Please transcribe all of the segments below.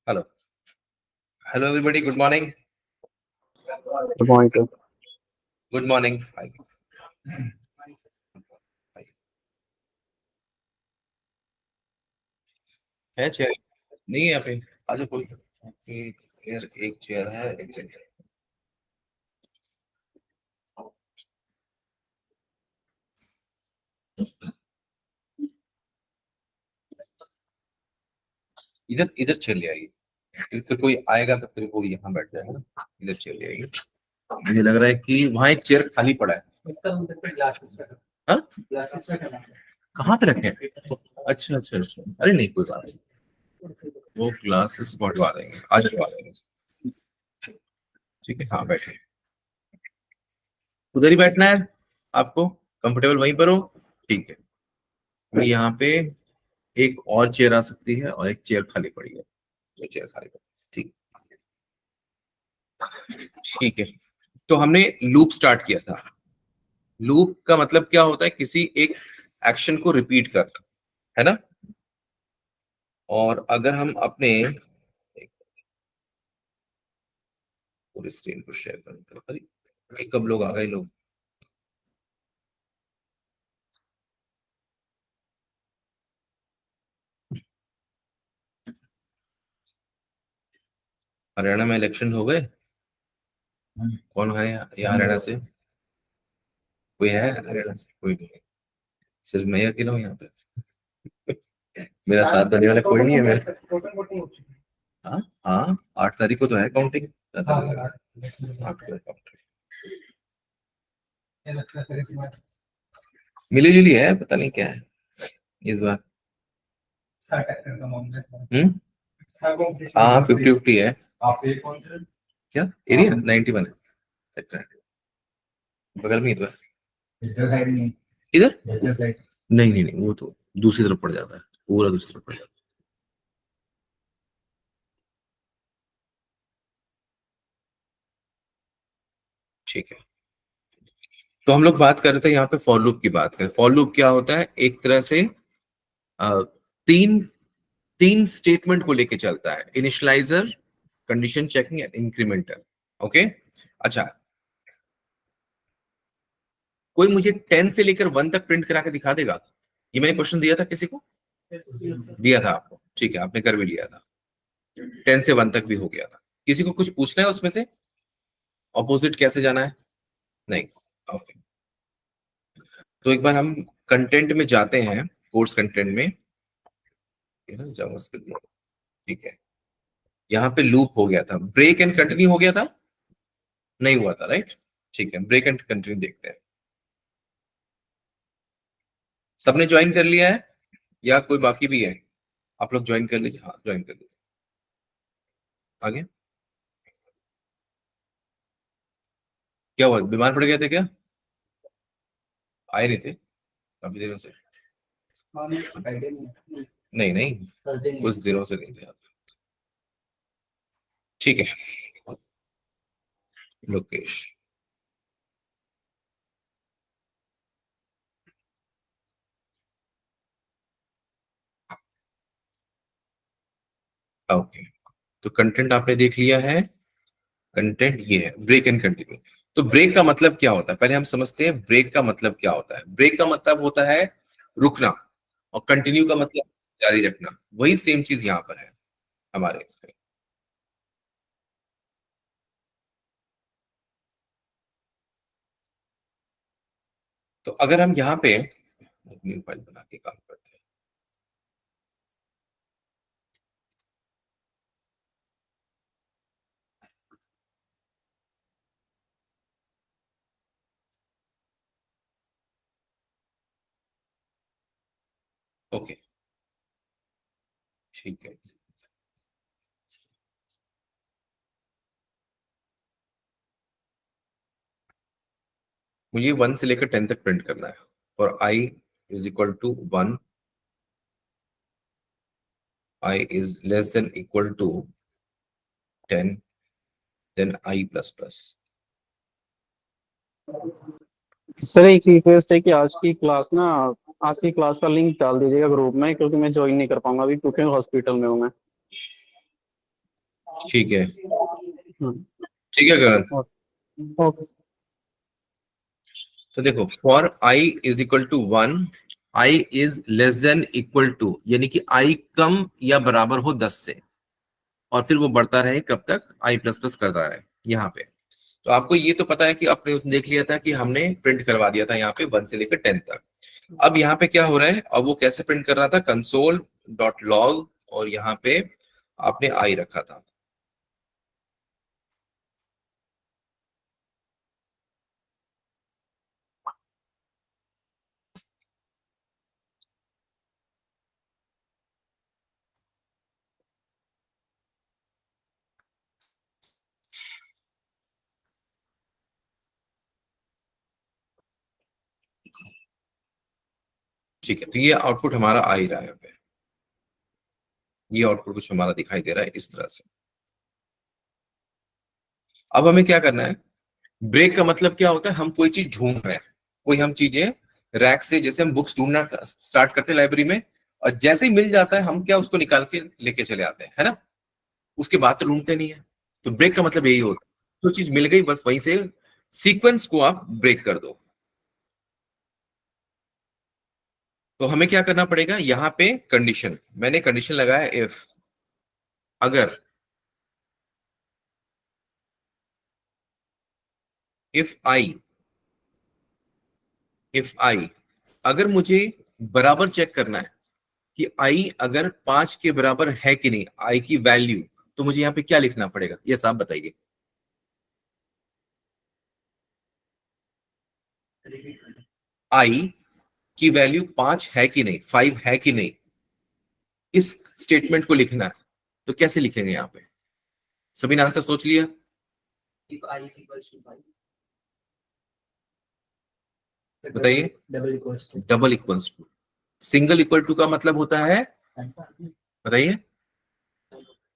Hello hello everybody, good morning. Good morning, sir. Good morning. है chair? नहीं है यहाँ पे. आज कोई एक चेयर है, एक चेयर. इधर इधर चली आएगी. फिर कोई आएगा तो फिर वो यहाँ बैठ जाएगा ना. इधर चली आएगी. मुझे लग रहा है कि वहाँ एक चेयर खाली पड़ा है. हाँ? कहाँ पे रखे? अच्छा अच्छा अच्छा. अरे नहीं, कोई बात नहीं, वो ग्लासेस बढ़वा देंगे, आज बढ़वा देंगे. ठीक है, हाँ बैठे. उधर ही बैठना है आपको, कंफर्टेबल वहीं पर हो. ठीक है. मैं यहाँ पे एक और चेयर आ सकती है और एक चेयर खाली पड़ी है. ये चेयर खाली पड़ी है. ठीक ठीक है. तो हमने लूप स्टार्ट किया था. लूप का मतलब क्या होता है? किसी एक एक्शन को रिपीट करना, है ना. और अगर हम अपने पूरी स्क्रीन को शेयर करते हैं. अरे कब लोग आ गए लोग. हरियाणा में इलेक्शन हो गए. कौन है यहाँ हरियाणा से? कोई है हरियाणा से? कोई नहीं है. सिर्फ मैं अकेला हूँ यहाँ पे. मेरा साथ देने वाला कोई नहीं है मेरे. हाँ हाँ, 8 तारीख को तो है काउंटिंग. मिली जुली है, पता नहीं क्या है इस बार. हाँ 50-50 है. क्या एरिया 91 है. सेक्टर बगल में ही तो है. इधर नहीं नहीं नहीं, वो तो दूसरी तरफ पड़ जाता है. पूरा दूसरी तरफ पड़ जाता है. ठीक है. तो हम लोग बात कर रहे थे यहाँ पे फॉर लूप की बात करें. फॉर लूप क्या होता है? एक तरह से तीन तीन स्टेटमेंट को लेके चलता है. Initializer, condition checking and incrementer. Okay. अच्छा, कोई मुझे 10 से लेकर 1 तक प्रिंट करा के दिखा देगा? ये मैंने क्वेश्चन दिया था किसी को? दिया था आपको. ठीक है, आपने कर भी लिया था. 10 से 1 तक भी हो गया था. किसी को कुछ पूछना है उसमें से? ऑपोजिट कैसे जाना है? नहीं. ओके. तो एक बार हम कंटेंट में जाते हैं, कोर्स कंटेंट में. जावास्क्रिप्ट में. ठीक है. यहाँ पे लूप हो गया था, ब्रेक एंड कंटिन्यू हो गया था. नहीं हुआ था, राइट. ठीक है, ब्रेक एंड कंटिन्यू देखते हैं. सबने ज्वाइन कर लिया है या कोई बाकी भी है? आप लोग ज्वाइन कर लीजिए. हाँ ज्वाइन कर लीजिए. आगे क्या हुआ? बीमार पड़ गए थे क्या? आए नहीं थे काफी दिनों से? नहीं नहीं, कुछ दिनों से नहीं थे आप. ठीक है. लोकेश. ओके. तो कंटेंट आपने देख लिया है. कंटेंट ये है, ब्रेक एंड कंटिन्यू. तो ब्रेक का मतलब क्या होता है पहले हम समझते हैं. ब्रेक का मतलब क्या होता है? ब्रेक का मतलब होता है रुकना. और कंटिन्यू का मतलब जारी रखना. वही सेम चीज यहाँ पर है हमारे इसमें. तो अगर हम यहाँ पे न्यू फाइल बना के काम करते हैं. ओके. ठीक है. मुझे 1 से लेकर 10 तक प्रिंट करना है. और i is equal to 1, i is less than equal to 10, then i plus plus. Sir एक रिक्वेस्ट है कि आज की क्लास ना आज की क्लास का लिंक डाल दीजिएगा ग्रुप में, क्योंकि मैं ज्वाइन नहीं कर पाऊंगा अभी, क्योंकि हॉस्पिटल में हूँ मैं। ठीक है, हम्म, ठीक है गगन। ओके। तो देखो, for I is equal to 1, I is less than equal to, यानी कि आई कम या बराबर हो 10 से, और फिर वो बढ़ता रहे कब तक, आई प्लस प्लस करता रहे यहाँ पे। तो आपको ये तो पता है कि आपने उसने देख लिया था कि हमने प्रिंट करवा दिया था यहाँ पे 1 से लेकर 10 तक। अब यहाँ पे क्या हो रहा है, अब वो कैसे प्रिंट कर रहा था, कंसोल डॉट लॉग, और यहाँ पे आपने आई रखा था। ठीक है, तो ये आउटपुट हमारा आ ही रहा है यहाँ पे, ये आउटपुट कुछ हमारा दिखाई दे रहा है इस तरह से। अब हमें क्या करना है, ब्रेक का मतलब क्या होता है, हम कोई चीज ढूंढ रहे हैं, कोई हम चीजें रैक से, जैसे हम बुक्स ढूंढना स्टार्ट करते हैं लाइब्रेरी में, और जैसे ही मिल जाता है हम क्या उसको निकाल के लेके चले आते हैं, है ना, उसके बाद तो ढूंढते नहीं है। तो ब्रेक का मतलब यही होता है, जो चीज मिल गई बस वहीं से सीक्वेंस को आप ब्रेक कर दो। तो हमें क्या करना पड़ेगा, यहाँ पे कंडीशन, मैंने कंडीशन लगाया इफ, अगर, इफ आई, इफ आई, अगर मुझे बराबर चेक करना है कि आई अगर 5 के बराबर है कि नहीं, आई की वैल्यू, तो मुझे यहाँ पे क्या लिखना पड़ेगा, ये साहब बताइए। आई की वैल्यू 5 है कि नहीं, 5 है कि नहीं, इस स्टेटमेंट को लिखना है। तो कैसे लिखेंगे यहाँ पे, सभी ने आंसर सोच लिया। बताइए। Double equals to, single equal to का मतलब होता है, बताइए,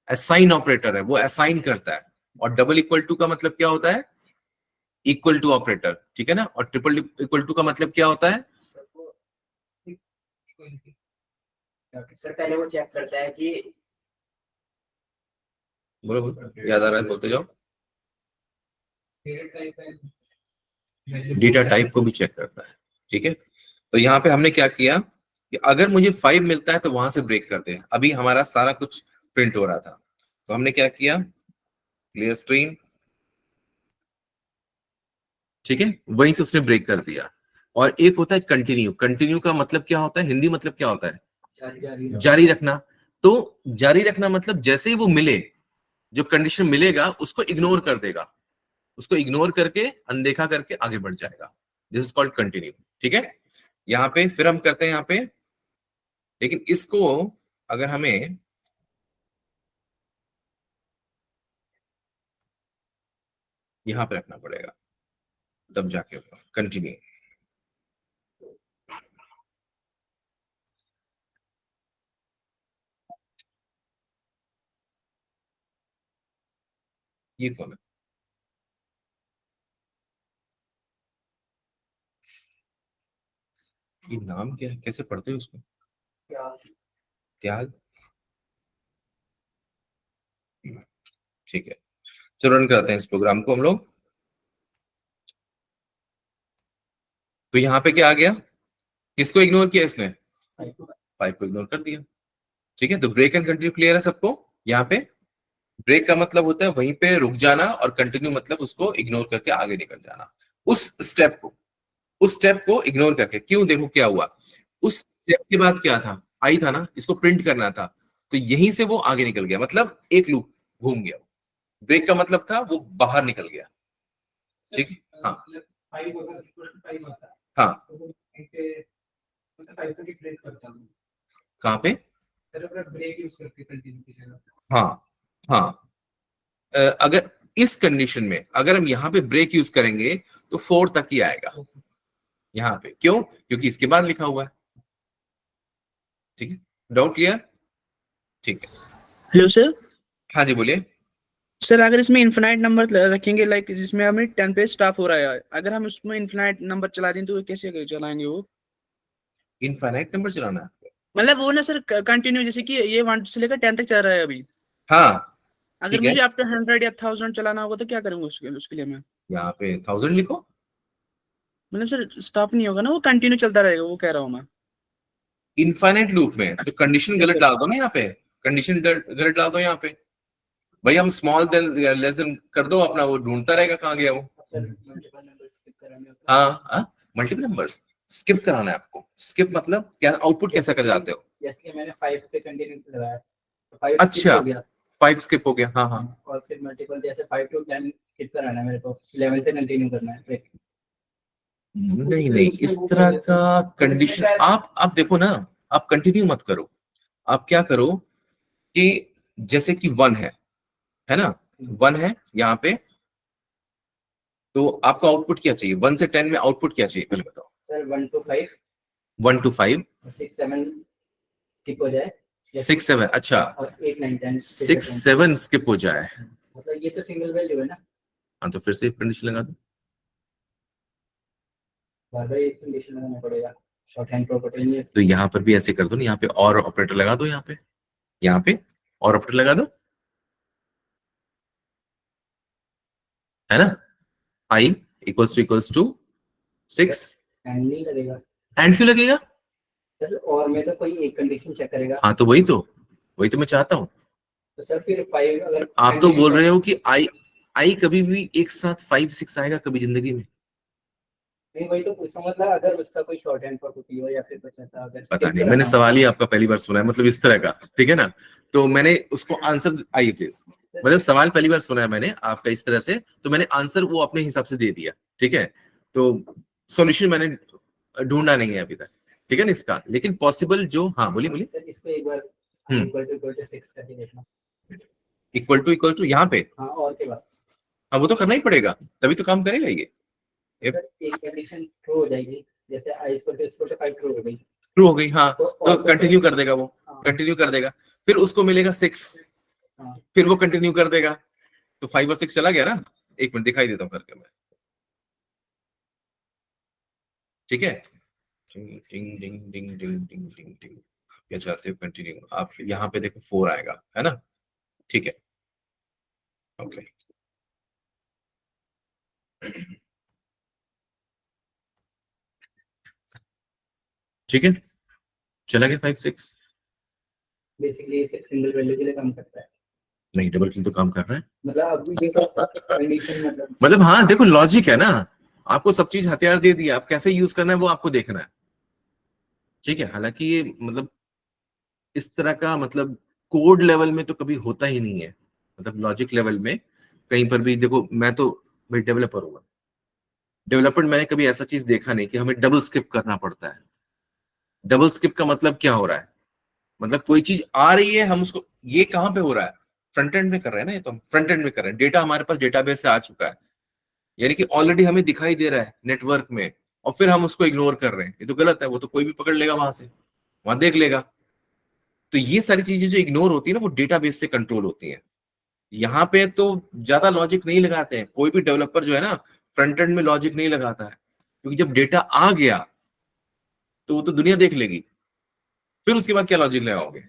असाइन ऑपरेटर है, वो असाइन करता है। और डबल इक्वल टू का मतलब क्या होता है, इक्वल टू ऑपरेटर, ठीक है ना। और ट्रिपल इक्वल टू का मतलब क्या होता है, सर पहले वो चेक करता है कि बोलो बोलो, याद आ रहा है बोलते जाओ। डेटा टाइप को भी चेक करता है, ठीक है। तो यहाँ पे हमने क्या किया कि अगर मुझे 5 मिलता है तो वहां से ब्रेक करते हैं, अभी हमारा सारा कुछ प्रिंट हो रहा था, तो हमने क्या किया, क्लियर स्क्रीन, ठीक है, वहीं से उसने ब्रेक कर दिया। और एक होता है कंटिन्यू, कंटिन्यू का मतलब क्या होता है, हिंदी मतलब क्या होता है, जारी रखना। तो जारी रखना मतलब जैसे ही वो मिले, जो कंडीशन मिलेगा उसको इग्नोर कर देगा, उसको इग्नोर करके अनदेखा करके आगे बढ़ जाएगा, दिस इज कॉल्ड कंटिन्यू, ठीक है। यहाँ पे फिर हम करते हैं यहाँ पे, लेकिन इसको अगर हमें यहाँ पे रखना पड़ेगा, तब जाके कंटिन्यू। ये कौन है, ये नाम क्या है, कैसे पढ़ते हो उसको, त्याग, ठीक है। चलो रन करते हैं इस प्रोग्राम को हम लोग। तो यहाँ पे क्या आ गया, किसको इग्नोर किया इसने, 5 को इग्नोर कर दिया, ठीक है। तो ब्रेक एंड कंटिन्यू क्लियर है सबको। यहाँ पे ब्रेक का मतलब होता है वहीं पे रुक जाना, और कंटिन्यू मतलब उसको इग्नोर करके आगे निकल जाना, उस स्टेप को, उस स्टेप को इग्नोर करके। क्यों, देखो क्या हुआ, उस स्टेप के बाद क्या था, आई था ना, इसको प्रिंट करना था, तो यहीं से वो आगे निकल गया, मतलब एक लूप घूम गया। ब्रेक का मतलब था वो बाहर निकल गया, ठीक है। हाँ हाँ, कहाँ पे, हाँ हाँ, अगर इस कंडीशन में अगर हम यहाँ पे ब्रेक यूज करेंगे तो 4 तक ही आएगा यहाँ पे, क्यों, क्योंकि इसके बाद लिखा हुआ है, ठीक है। डाउट क्लियर, ठीक है। Hello sir. हाँ जी बोलिए। सर अगर इसमें इन्फिनाइट नंबर रखेंगे, लाइक जिसमें हमें 10 पे स्टाफ हो रहा है, अगर हम उसमें इन्फिनाइट नंबर चला दें तो कैसे चलाएंगे वो? इनफाइनाइट नंबर चलाना है आपको। मतलब वो ना सर कंटिन्यू, जैसे कि ये 1 से लेकर 10 तक चल रहा है अभी। हाँ अगर ठीक है, मुझे आफ्टर 100 या 1000 चलाना होगा तो क्या करूंगा उसके लिए मैं? यहाँ पे 1000 लिखो। मतलब सर स्टॉप नहीं होगा ना, वो कंटिन्यू चलता रहेगा, वो कह रहा हूँ मैं। इनफाइनाइट लूप में तो कंडीशन Yes, गलत sir. डाल दो ना, यहाँ पे कंडीशन गलत डाल दो यहाँ पे। भाई हम स्मॉल देन लेस देन कर दो अपना, वो ढूंढता रहेगा कहाँ गया वो। सर मल्टीपल नंबर स्किप कराने होता हाँ मल्टीपल नंबर्स स्किप कराना है आपको। स्किप मतलब क्या, आउटपुट कैसे कर जाते हो? जैसे कि मैंने 5 पे कंटिन्यू लगाया तो 5 स्किप अच्छा हो गया। 5 स्किप हो गया, हाँ हाँ। और फिर मल्टीपल जैसे 5 to 10 स्किप कराना है मेरे को, 11 से कंटिन्यू करना है फिर। नहीं नहीं, इस तरह का कंडीशन आप देखो ना, आप कंटिन्यू मत करो। आप क्या करो कि जैसे कि 1 है ना, 1 है यहाँ पे, तो आपको आउटपुट क्या चाहिए? 1 से 10 में आउटपुट क्या चाहिए पहले बताओ। सर 1 to 5 1 to 5 6 7 स्किप हो जाए, 6 7, अच्छा और 8 9 10 6 7 स्किप हो जाए। मतलब ये तो सिंगल वैल्यू है ना, हाँ तो फिर से कंडीशन लगा दो। बार बार इस कंडीशन लगाना पड़ेगा, शॉर्ट हैंड प्रॉपर्टी नहीं है। तो यहाँ पर भी ऐसे कर दो ना, यहाँ पे और ऑपरेटर लगा दो, यहाँ पे और ऑपरेटर लगा दो, है ना। आई इक्वल्स टू 6 एंड नहीं लगेगा एंड क्यों लगेगा? सर, और में तो कोई एक कंडीशन चेक करेगा। हाँ तो वही तो मैं चाहता हूँ। तो सर फिर 5 अगर आप तो बोल रहे हो कि आई कभी भी एक साथ 5 6 आएगा कभी जिंदगी में? नहीं, वही तो पूछा, मतलब अगर उसका कोई शॉर्ट हैंड प्रॉपर्टी हो या फिर कुछ ऐसा अगर पता skip नहीं, कराना मैंने हो। सवाल ही आपका पहली बार सुना है, मतलब इस तरह का, ठीक है ना। तो मैंने उसको आंसर, आइए प्लीज, मतलब सवाल पहली बार सुना है मैंने आपका इस तरह से, तो मैंने आंसर वो अपने हिसाब से दे दिया, ठीक है। तो सॉल्यूशन मैंने ढूंढा नहीं है अभी तक, ठीक है ना इसका, लेकिन पॉसिबल जो, हाँ बोलिए। सर इसको एक बार इक्वल टू 6 करके देखना। इक्वल टू यहाँ पे, हाँ, और के बाद हाँ वो तो करना ही पड़ेगा, तभी तो काम करेगा ये। सर एक कंडीशन ट्रू हो जाएगी, जैसे आई इक्वल टू 5 ट्रू हो गई, ट्रू हो गई, हाँ तो तो कंटिन्यू कर देगा वो, हाँ। कंटिन्यू कर देगा, फिर उसको मिलेगा 6, हाँ। फिर वो कंटिन्यू कर देगा, तो 5 और 6 चला गया ना। एक मिनट दिखाई देता हूँ करके मैं, ठीक है। टिंग टिंग टिंग टिंग टिंग टिंग टिंग टिंग, क्या चाहते हो कंटिन्यू, आप यहाँ पे देखो 4 आएगा, है ना, ठीक है, ओके। ठीक है, चला गया 5 6। बेसिकली सिंगल वैल्यू के लिए काम करता है, नहीं डबल किल तो काम कर रहा है, मतलब अब ये कंडीशन मतलब हाँ देखो लॉजिक है ना, आपको सब चीज हथियार दे दिया, आप कैसे यूज करना है वो आपको देखना है, ठीक है। हालांकि ये मतलब इस तरह का मतलब कोड लेवल में तो कभी होता ही नहीं है, मतलब लॉजिक लेवल में कहीं पर भी देखो, मैं तो भाई डेवलपर हूँ, डेवलपमेंट मैंने कभी ऐसा चीज देखा नहीं कि हमें डबल स्किप करना पड़ता है। डबल स्किप का मतलब क्या हो रहा है, मतलब कोई चीज आ रही है हम उसको, ये कहाँ पे हो रहा है, फ्रंट एंड में कर रहे हैं ना, ये तो हम फ्रंट एंड में कर रहे हैं, डेटा हमारे पास डेटाबेस से आ चुका है, यानी कि ऑलरेडी हमें दिखाई दे रहा है नेटवर्क में, और फिर हम उसको इग्नोर कर रहे हैं, ये तो गलत है, वो तो कोई भी पकड़ लेगा वहां से, वहां देख लेगा। तो ये सारी चीजें जो इग्नोर होती है ना वो डेटाबेस से कंट्रोल होती हैं। यहाँ पे तो ज्यादा लॉजिक नहीं लगाते हैं, कोई भी डेवलपर जो है ना फ्रंट एंड में लॉजिक नहीं लगाता है, क्योंकि जब डेटा आ गया तो वो तो दुनिया देख लेगी, फिर उसके बाद क्या लॉजिक लगाओगे।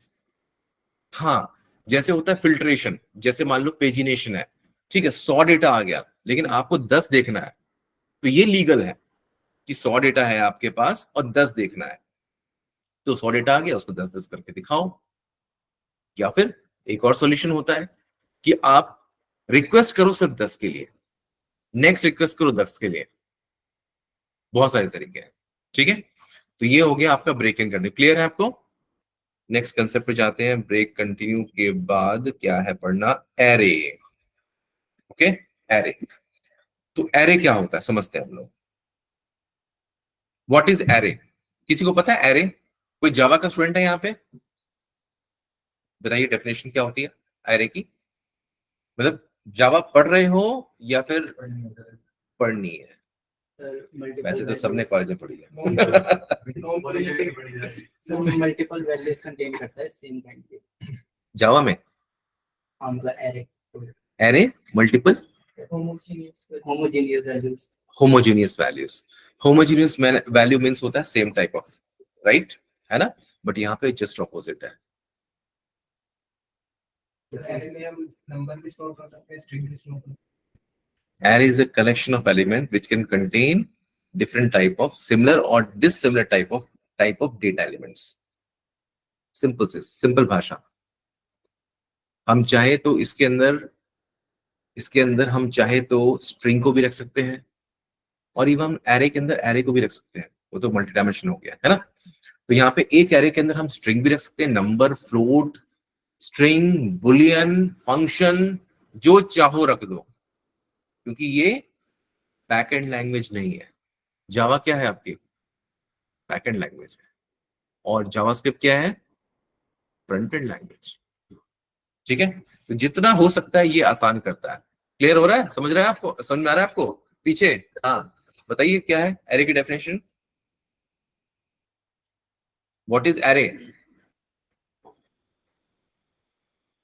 हाँ, जैसे होता है फिल्ट्रेशन, जैसे मान लो पेजिनेशन है, ठीक है, 100 डेटा आ गया लेकिन आपको 10 देखना है, तो ये लीगल है कि 100 डेटा है आपके पास और 10 देखना है, तो 100 डेटा आ गया उसको 10 10 करके दिखाओ। या फिर एक और सॉल्यूशन होता है कि आप रिक्वेस्ट करो सिर्फ 10 के लिए, नेक्स्ट रिक्वेस्ट करो 10 के लिए, बहुत सारे तरीके हैं, ठीक है। तो ये हो गया आपका ब्रेक इन करने, क्लियर है आपको। नेक्स्ट कंसेप्ट पे जाते हैं, ब्रेक कंटिन्यू के बाद क्या है पढ़ना, एरे, ओके, एरे। तो एरे क्या होता है समझते हैं हम लोग, व्हाट इज एरे, किसी को पता है एरे? कोई जावा का स्टूडेंट है यहाँ पे, बताइए डेफिनेशन क्या होती है एरे की, मतलब जावा पढ़ रहे हो या फिर पढ़नी है? वैसे तो सबने कॉलेज में पढ़ी है। मल्टीपल वैल्यूज कंटेन करता है सेम काइंड के, जावा में मतलब array, array multiple homogeneous values, homogeneous values, homogeneous value means होता है सेम टाइप ऑफ, राइट, है ना, बट यहाँ पे जस्ट ऑपोजिट है। एरे में हम नंबर भी स्टोर कर सकते हैं, स्ट्रिंग भी स्टोर कर सकते Array is a collection of element which can contain different type of similar or dissimilar type of data elements. Simple भाषा, हम चाहे तो इसके अंदर हम चाहे तो स्ट्रिंग को भी रख सकते हैं, और इवन हम एरे के अंदर एरे को भी रख सकते हैं, वो तो मल्टी डायमेंशन हो गया, है ना। तो यहाँ पे एक एरे के अंदर हम स्ट्रिंग भी रख सकते हैं, number, float, string, Boolean, function, जो चाहो रख दो, क्योंकि ये बैकएंड लैंग्वेज नहीं है। जावा क्या है आपकी? बैकएंड लैंग्वेज है, और जावास्क्रिप्ट क्या है? Front end language. ठीक है, तो जितना हो सकता है ये आसान करता है। क्लियर हो रहा है? समझ रहा है आपको? समझ में आ रहा है आपको पीछे? हाँ, बताइए क्या है एरे की डेफिनेशन? What is array?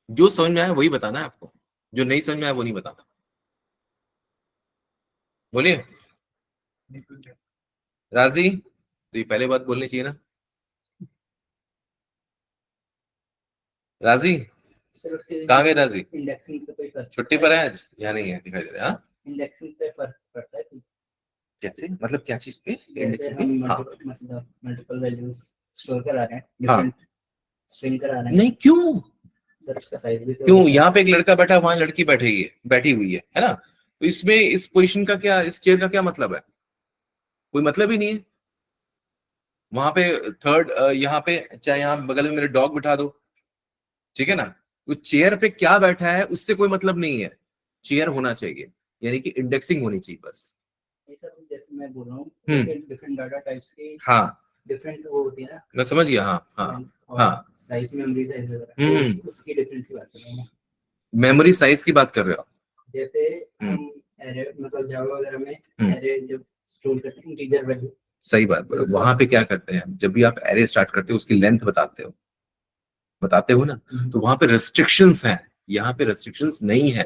जो समझ में आया वही बताना है आपको, जो नहीं समझ में आया वो नहीं बताना। बोलिए हैं। राजी, तो ये पहले बात बोलनी चाहिए ना। राजी कहाँ गए? राजी इंडेक्सिंग पे कोई फर्क छुट्टी पर है आज? यहाँ नहीं है, दिखाई दे रहा है। हाँ, इंडेक्सिंग पे फर्क पड़ता है कैसे? मतलब क्या चीज पे? जैसे इंडेक्सिंग पे? हम हाँ, मतलब मल्टीपल वैल्यूज स्टोर करा रहे हैं, हाँ। डिफरेंट स्ट्रिंग करा रहे हैं, नहीं, क्यों? सर उसका साइज भी तो क्यों? यहाँ पे एक लड़का बैठा, वहां लड़की बैठी हुई है ना। तो इसमें इस पोजीशन का क्या, इस चेयर का क्या मतलब है? कोई मतलब ही नहीं है। वहां पे थर्ड, यहाँ पे चाहे यहाँ बगल में मेरे डॉग बिठा दो, ठीक है ना, तो चेयर पे क्या बैठा है उससे कोई मतलब नहीं है, चेयर होना चाहिए, यानी कि इंडेक्सिंग होनी चाहिए बस। ये सर जैसे मैं बोल रहा हूँ हम्म। डिफरेंट डाटा टाइप्स की हाँ, डिफरेंट वो होती है ना, मैं समझ गया। हाँ हाँ हाँ, साइज, मेमोरी साइज हम्म। वगैरह, उसकी डिफरेंस की बात कर रहा हूँ मैं। मेमोरी साइज की बात कर रहे हो आप? जैसे हम एरे मतलब जावा वगैरह में हम्म। एरे जब स्टोर करते हैं इंटीजर वैल्यू, सही बात बोलो। वहां पे क्या करते हैं, जब भी आप एरे स्टार्ट करते हो उसकी लेंथ बताते हो ना, तो वहां पे रेस्ट्रिक्शंस हैं, यहाँ पे रेस्ट्रिक्शंस नहीं है।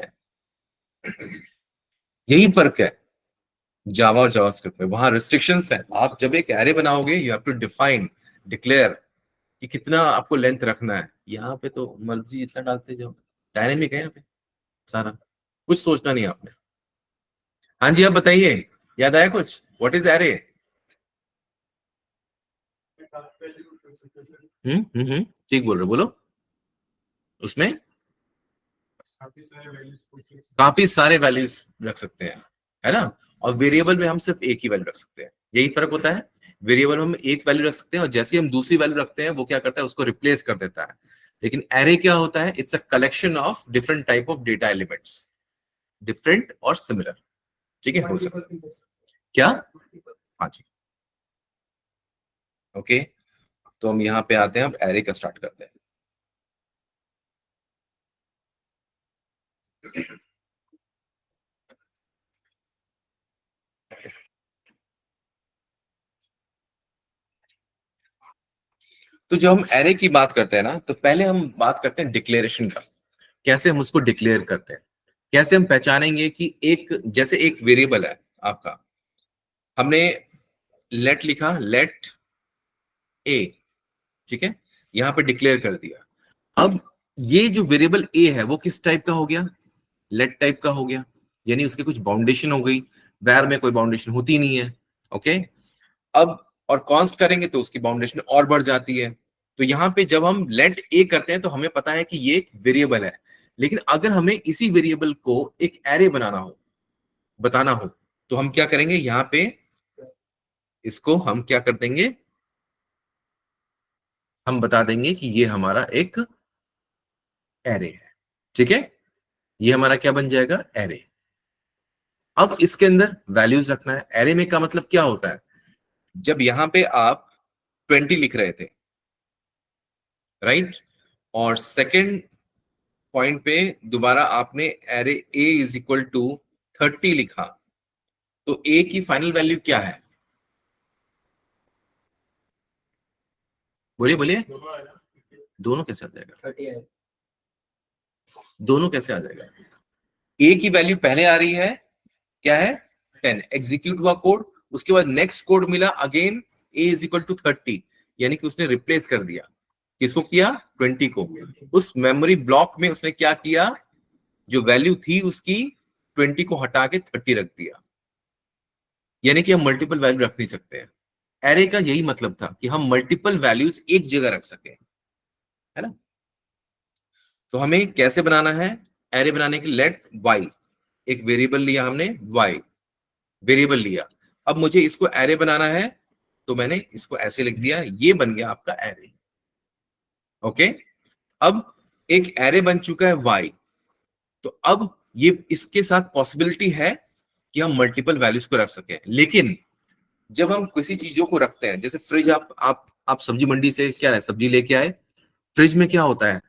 यही फर्क है जावा और जावास्क्रिप्ट में। वहां रेस्ट्रिक्शंस हैं। आप जब एक एरे बनाओगे यू हैव टू डिक्लेयर कि कितना आपको लेंथ रखना है। यहाँ पे तो मर्जी जितना डालते जाओ, डायनेमिक है यहाँ पे सारा, कुछ सोचना नहीं आपने। हाँ जी, आप बताइए, याद आया कुछ? What is array? ठीक बोल रहे हो, बोलो। उसमें काफी सारे वैल्यूज रख सकते हैं, है ना, और वेरिएबल में हम सिर्फ एक ही वैल्यू रख सकते हैं। यही फर्क होता है। वेरिएबल में हम एक वैल्यू रख सकते हैं, और जैसे ही हम दूसरी वैल्यू रखते हैं वो क्या करता है, उसको रिप्लेस कर देता है। लेकिन एरे क्या होता है? It's a collection of different type of data elements, different और सिमिलर। ठीक है, हो सकता है क्या? हाँ जी, ओके। तो हम यहाँ पे आते हैं, अब एरे का स्टार्ट करते हैं। तो जब हम एरे की बात करते हैं ना, तो पहले हम बात करते हैं डिक्लेरेशन का। कैसे हम उसको डिक्लेयर करते हैं, कैसे हम पहचानेंगे कि एक, जैसे एक वेरिएबल है आपका, हमने लेट लिखा, लेट ए, ठीक है, यहां पे डिक्लेयर कर दिया। अब ये जो वेरिएबल ए है वो किस टाइप का हो गया? लेट टाइप का हो गया, यानी उसकी कुछ बाउंडेशन हो गई। वैर में कोई बाउंडेशन होती नहीं है, ओके। अब और कॉन्स्ट करेंगे तो उसकी बाउंडेशन और बढ़ जाती है। तो यहाँ पे जब हम लेट ए करते हैं तो हमें पता है कि ये एक वेरिएबल है, लेकिन अगर हमें इसी वेरिएबल को एक एरे बताना हो, तो हम क्या करेंगे? यहाँ पे इसको हम क्या कर देंगे, हम बता देंगे कि ये हमारा एक एरे है, ठीक है, ये हमारा क्या बन जाएगा? एरे। अब इसके अंदर वैल्यूज रखना है। एरे में का मतलब क्या होता है? जब यहां पे आप 20 लिख रहे थे, राइट, और सेकंड पॉइंट पे दोबारा आपने array A is equal to 30 लिखा, तो ए की फाइनल वैल्यू क्या है? बोलिए बोलिए, दोनों कैसे आ जाएगा? 30 है। दोनों कैसे आ जाएगा? ए की वैल्यू पहले आ रही है, क्या है? 10। एग्जीक्यूट हुआ कोड, उसके बाद नेक्स्ट कोड मिला again A is equal to 30, यानी कि उसने रिप्लेस कर दिया। किसको किया? 20 को। उस मेमोरी ब्लॉक में उसने क्या किया, जो वैल्यू थी उसकी 20 को हटा के 30 रख दिया। यानी कि हम मल्टीपल वैल्यू रख नहीं सकते हैं। एरे का यही मतलब था कि हम मल्टीपल वैल्यूज एक जगह रख सके, है ना। तो हमें कैसे बनाना है एरे बनाने के लिए? लेट वाई, एक वेरिएबल लिया हमने, वाई वेरिएबल लिया। अब मुझे इसको एरे बनाना है, तो मैंने इसको ऐसे लिख दिया, ये बन गया आपका एरे। ओके, अब एक एरे बन चुका है वाई। तो अब ये इसके साथ पॉसिबिलिटी है कि हम मल्टीपल वैल्यूज को रख सकें। लेकिन जब हम किसी चीजों को रखते हैं, जैसे फ्रिज, आप सब्जी मंडी से क्या है, सब्जी लेके आए, फ्रिज में क्या होता है,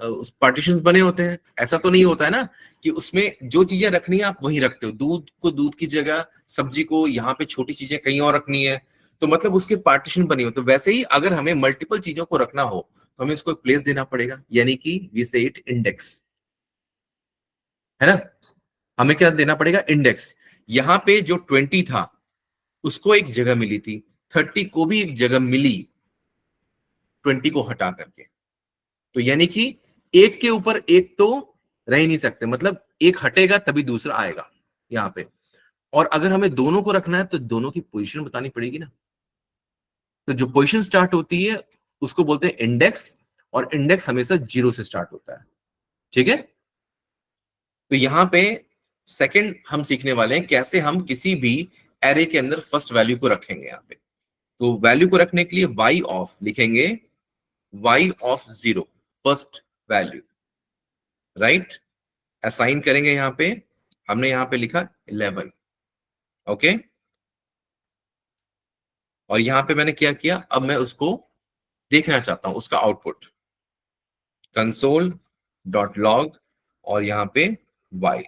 उस पार्टीशंस बने होते हैं। ऐसा तो नहीं होता है ना कि उसमें जो चीजें रखनी है आप वहीं रखते हो, दूध को दूध की जगह, सब्जी को यहाँ पे, छोटी चीजें कहीं और रखनी है, तो मतलब उसके पार्टीशन बने होते। तो वैसे ही अगर हमें मल्टीपल चीजों को रखना हो तो हमें इसको एक प्लेस देना पड़ेगा, यानी कि वी से इट इंडेक्स, है ना। हमें क्या देना पड़ेगा? इंडेक्स। यहाँ पे जो 20 था उसको एक जगह मिली थी, 30 को भी एक जगह मिली 20 को हटा करके। तो यानी कि एक के ऊपर एक तो रह ही नहीं सकते, मतलब एक हटेगा तभी दूसरा आएगा यहाँ पे। और अगर हमें दोनों को रखना है तो दोनों की पोजीशन बतानी पड़ेगी ना। तो जो पोजीशन स्टार्ट होती है उसको बोलते हैं इंडेक्स, और इंडेक्स हमेशा 0 से स्टार्ट होता है। ठीक है, तो यहां पे सेकंड हम सीखने वाले हैं कैसे हम किसी भी एरे के अंदर फर्स्ट वैल्यू को रखेंगे। यहाँ पे तो वैल्यू को रखने के लिए y ऑफ लिखेंगे, y of 0 first value, right. Assign करेंगे, यहाँ पे हमने यहाँ पे लिखा 11। ओके, और यहाँ पे मैंने क्या किया, अब मैं उसको देखना चाहता हूं, उसका आउटपुट कंसोल डॉट लॉग, और यहाँ पे y।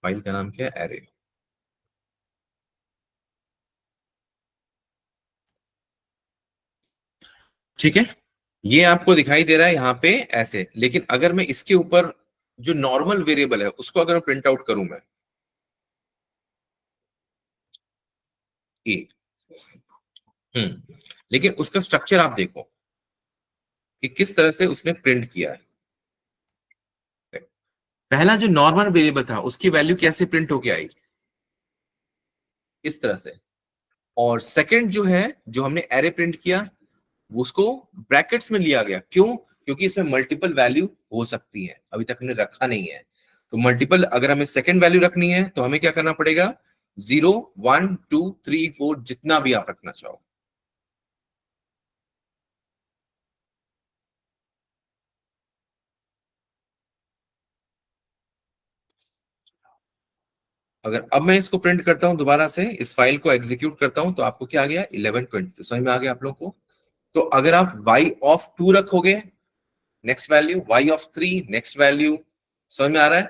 फाइल का नाम क्या है? एरे। ठीक है, ये आपको दिखाई दे रहा है यहाँ पे ऐसे। लेकिन अगर मैं इसके ऊपर जो नॉर्मल वेरिएबल है उसको अगर प्रिंट आउट करूं मैं, ए, लेकिन उसका स्ट्रक्चर आप देखो कि किस तरह से उसने प्रिंट किया है। पहला जो नॉर्मल वेरिएबल था उसकी वैल्यू कैसे प्रिंट होके आई? इस तरह से। और सेकंड जो है, जो हमने एरे प्रिंट किया, उसको ब्रैकेट्स में लिया गया। क्यों? क्योंकि इसमें मल्टीपल वैल्यू हो सकती है, अभी तक हमने रखा नहीं है। तो मल्टीपल, अगर हमें सेकंड वैल्यू रखनी है तो हमें क्या करना पड़ेगा? 0 1 2 3 4 जितना भी आप रखना चाहो। अगर अब मैं इसको प्रिंट करता हूं दोबारा से, इस फाइल को एग्जीक्यूट करता हूं, तो आपको क्या आ गया? 1120। समझ में आ गया आप लोगों को? तो अगर आप y ऑफ 2 रखोगे, next value, y of 3 next value. समझ में आ रहा है?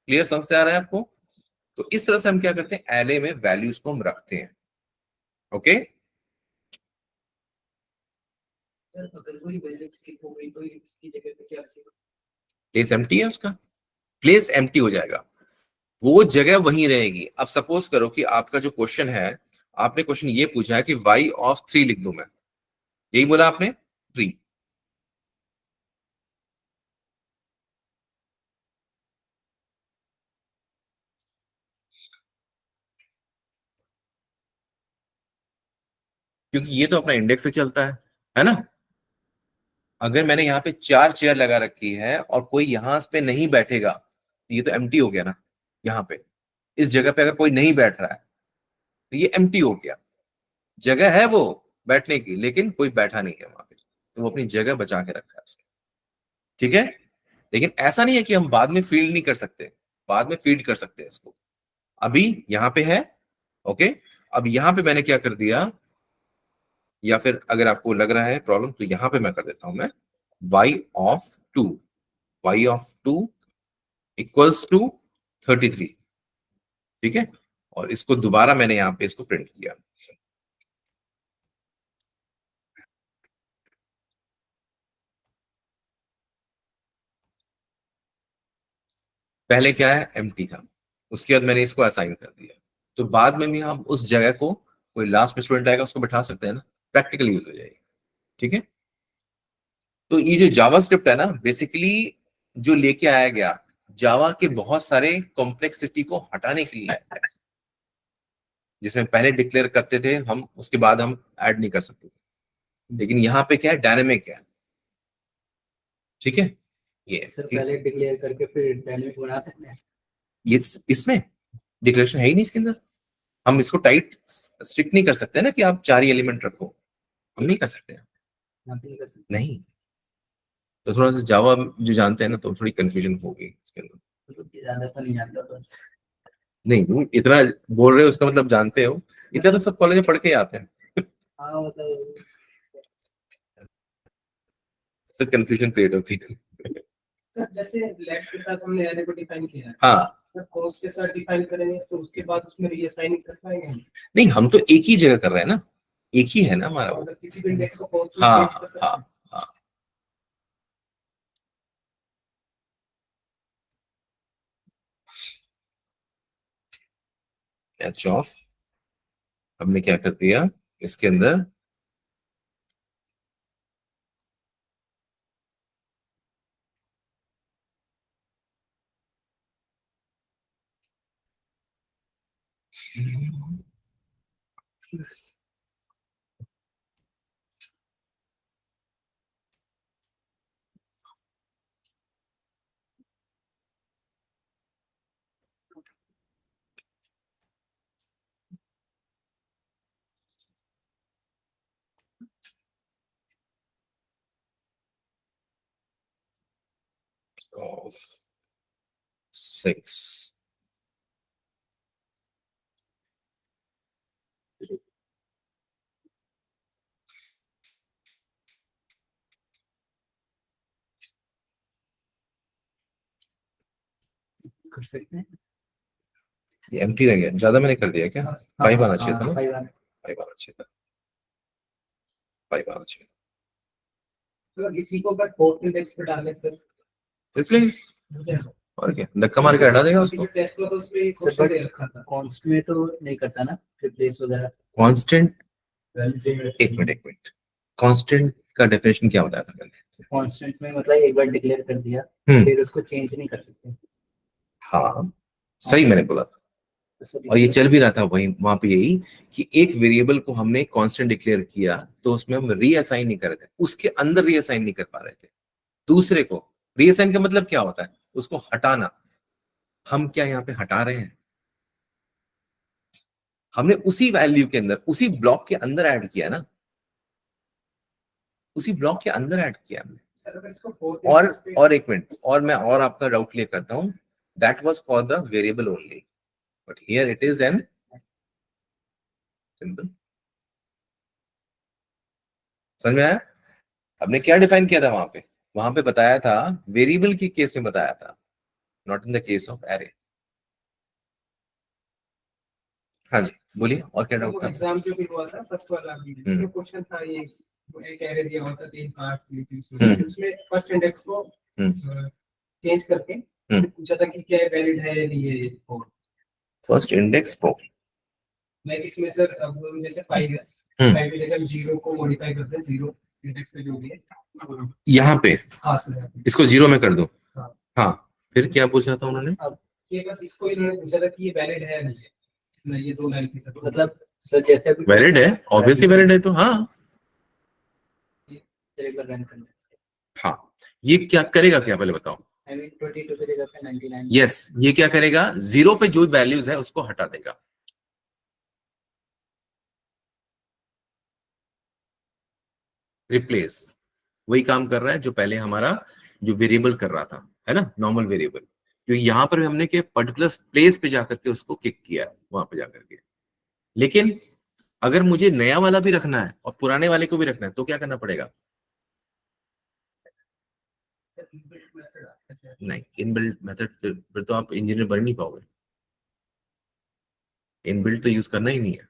क्लियर, समझ से आ रहा है आपको? तो इस तरह से हम क्या करते हैं, एरे में वैल्यूज को हम रखते हैं। ओके, सर अगर कोई वैल्यू स्किप हो गई तो इसकी जगह पे क्या रखेगा? प्लेस एम्प्टी है उसका, प्लेस एम्प्टी हो जाएगा, वो जगह वहीं रहेगी। अब सपोज करो कि आपका जो क्वेश्चन है, आपने क्वेश्चन ये पूछा है कि y ऑफ 3 लिख दूं मैं, यही बोला आपने, 3। क्योंकि ये तो अपना इंडेक्स से चलता है ना। अगर मैंने यहाँ पे 4 चेयर लगा रखी है और कोई यहाँ पे नहीं बैठेगा, तो ये तो एम्प्टी हो गया ना। यहाँ पे इस जगह पे अगर कोई नहीं बैठ रहा है तो ये एम्प्टी हो गया। जगह है वो बैठने की, लेकिन कोई बैठा नहीं है वहां पे, तो वो अपनी जगह बचा के रखा है उसने। ठीक है, लेकिन ऐसा नहीं है कि हम बाद में फीड नहीं कर सकते, बाद में फीड कर सकते हैं इसको। अभी यहाँ पे है। ओके, अब यहाँ पे मैंने क्या कर दिया, या फिर अगर आपको लग रहा है प्रॉब्लम, तो यहाँ पे मैं कर देता हूं मैं y of 2, y of 2 equals to 33। ठीक है, और इसको दोबारा मैंने यहाँ पे इसको प्रिंट किया। पहले क्या है, एम्प्टी था, उसके बाद मैंने इसको असाइन कर दिया, तो बाद में भी हम उस जगह को, कोई लास्ट में स्टूडेंट आएगा उसको बैठा सकते हैं ना, प्रैक्टिकल यूज हो जाएगी। ठीक है, तो ये जो जावास्क्रिप्ट है ना, बेसिकली जो लेके आया गया जावा के बहुत सारे कॉम्प्लेक्सिटी को हटाने के लिए आया है। जिसमें पहले डिक्लेयर करते थे हम, उसके बाद हम ऐड नहीं कर सकते थे, लेकिन यहाँ पे क्या है, डायनेमिक है। ठीक है, ये सर पहले डिक्लेयर करके फिर डायनेमिक बना सकते हैं। ये इसमें डिक्लेरेशन है ही नहीं इसके अंदर। हम इसको टाइट स्ट्रिक्ट नहीं कर सकते ना कि आप 4 ही एलिमेंट रखो, हम नहीं कर सकते हैं। यहाँ पे नहीं कर सकते। नहीं, तो थोड़ा सा जावा जो जानते हैं ना, तो थोड़ी कंफ्यूजन होगी इसके अंदर। मतलब कि ज्यादा तो नहीं जानता बस। नहीं, तुम इतना बोल रहे हो उसका मतलब जानते हो, इतना तो सब कॉलेज में पढ़ के ही आते हैं। हाँ मतलब तो कंफ्यूजन क्रिएट होती है। सर जैसे लेफ्ट के साथ हमने एरे को डिफाइन किया है, हाँ, तो कॉस्ट के साथ डिफाइन करेंगे तो उसके बाद उसमें रीअसाइन कर पाएंगे हम? नहीं हम तो एक ही जगह कर रहे हैं ना, एक ही है ना हमारा वो। मतलब किसी भी इंडेक्स को कॉस्ट में हाँ चेंज कर सकते हाँ हैं? हाँ, एच ऑफ हमने क्या कर दिया इसके अंदर, ऑफ 6 कर सकते हैं। ये एम्प्टी रह गया, ज्यादा मैंने कर दिया क्या? 5 आना चाहिए था ना, 5 आना। 5 आना चाहिए था, 5 आना चाहिए। तो इसी को अगर फोर्थ इंडेक्स पे डालें सर, रिप्लेस, और क्या धक्का मार के हटा देगा उसको। टेस्ट को तो उसमें एक सर, क्वेश्चन but- दे रखा था। कॉन्स्ट में तो नहीं करता ना रिप्लेस वगैरह। कांस्टेंट, एक मिनट, कांस्टेंट का डेफिनेशन क्या बताया था मैंने? कांस्टेंट में मतलब एक बार डिक्लेयर कर दिया हम्म। फिर उसको चेंज नहीं कर सकते। हाँ सही मैंने बोला था, तो सर और ये चल भी रहा था वही वहां पे, यही कि एक वेरिएबल को हमने कांस्टेंट डिक्लेयर किया तो उसमें हम रीअसाइन नहीं कर रहे थे, उसके अंदर रीअसाइन नहीं कर पा रहे थे दूसरे को। रीअसाइन का मतलब क्या होता है, उसको हटाना। हम क्या यहाँ पे हटा रहे हैं, हमने उसी वैल्यू के अंदर, उसी ब्लॉक के अंदर ऐड किया ना, उसी ब्लॉक के अंदर ऐड किया हमने। सर अगर इसको फोर्थ और इंडेक्स पे और एक मिनट, और मैं और आपका डाउट क्लियर करता हूं, that was for the variable only, but here it is an simple. समझ में आया? हमने क्या डिफाइन किया था वहां पे बताया था, वेरिएबल के केस में बताया था, not in the case of array. हाँ जी बोलिए, और क्या डाउट था? एग्जाम जो भी हुआ था फर्स्ट वाला हम्म। जो क्वेश्चन था, ये एक एरे दिया हुआ था, 3 पार्ट थी हम्म। उसमें फर्स्ट इंडेक्स को हम्म। चेंज करके हम्म। पूछा था कि क्या वैलिड है या नहीं है ये कोड। फर्स्ट इंडेक्स को लाइक इसमें सर अब जैसे 5 है, हम्म। 5 की जगह 0 को मॉडिफाई करते हैं, 0 इंडेक्स पे जो भी है यहाँ पे हाँ सर, इसको 0 में कर दो। हाँ। हाँ, फिर क्या पूछा था उन्होंने? ये बस इसको इन्होंने पूछा था कि ये वैलिड है या नहीं है। नहीं, ये 2 लाइन थी सर, मतलब सर जैसे अभी वैलिड है, ऑब्वियसली वैलिड है, तो हाँ एक बार रन करना है। हाँ, ये क्या करेगा, क्या पहले बताओ। आई मीन 22 की जगह पे 99। यस, ये क्या करेगा, 0 पे जो वैल्यूज है उसको हटा देगा। रिप्लेस वही काम कर रहा है जो पहले हमारा जो वेरिएबल कर रहा था, है ना, नॉर्मल वेरिएबल, जो यहाँ पर हमने के पर्टिकुलर प्लेस पे जाकर के उसको किक किया है, वहां पे जाकर के। लेकिन अगर मुझे नया वाला भी रखना है और पुराने वाले को भी रखना है तो क्या करना पड़ेगा? सर इनबिल्ट मेथड आता है। नहीं, इनबिल्ट मेथड फिर तो आप इंजीनियर बन नहीं पाओगे, इनबिल्ट तो यूज करना ही नहीं है।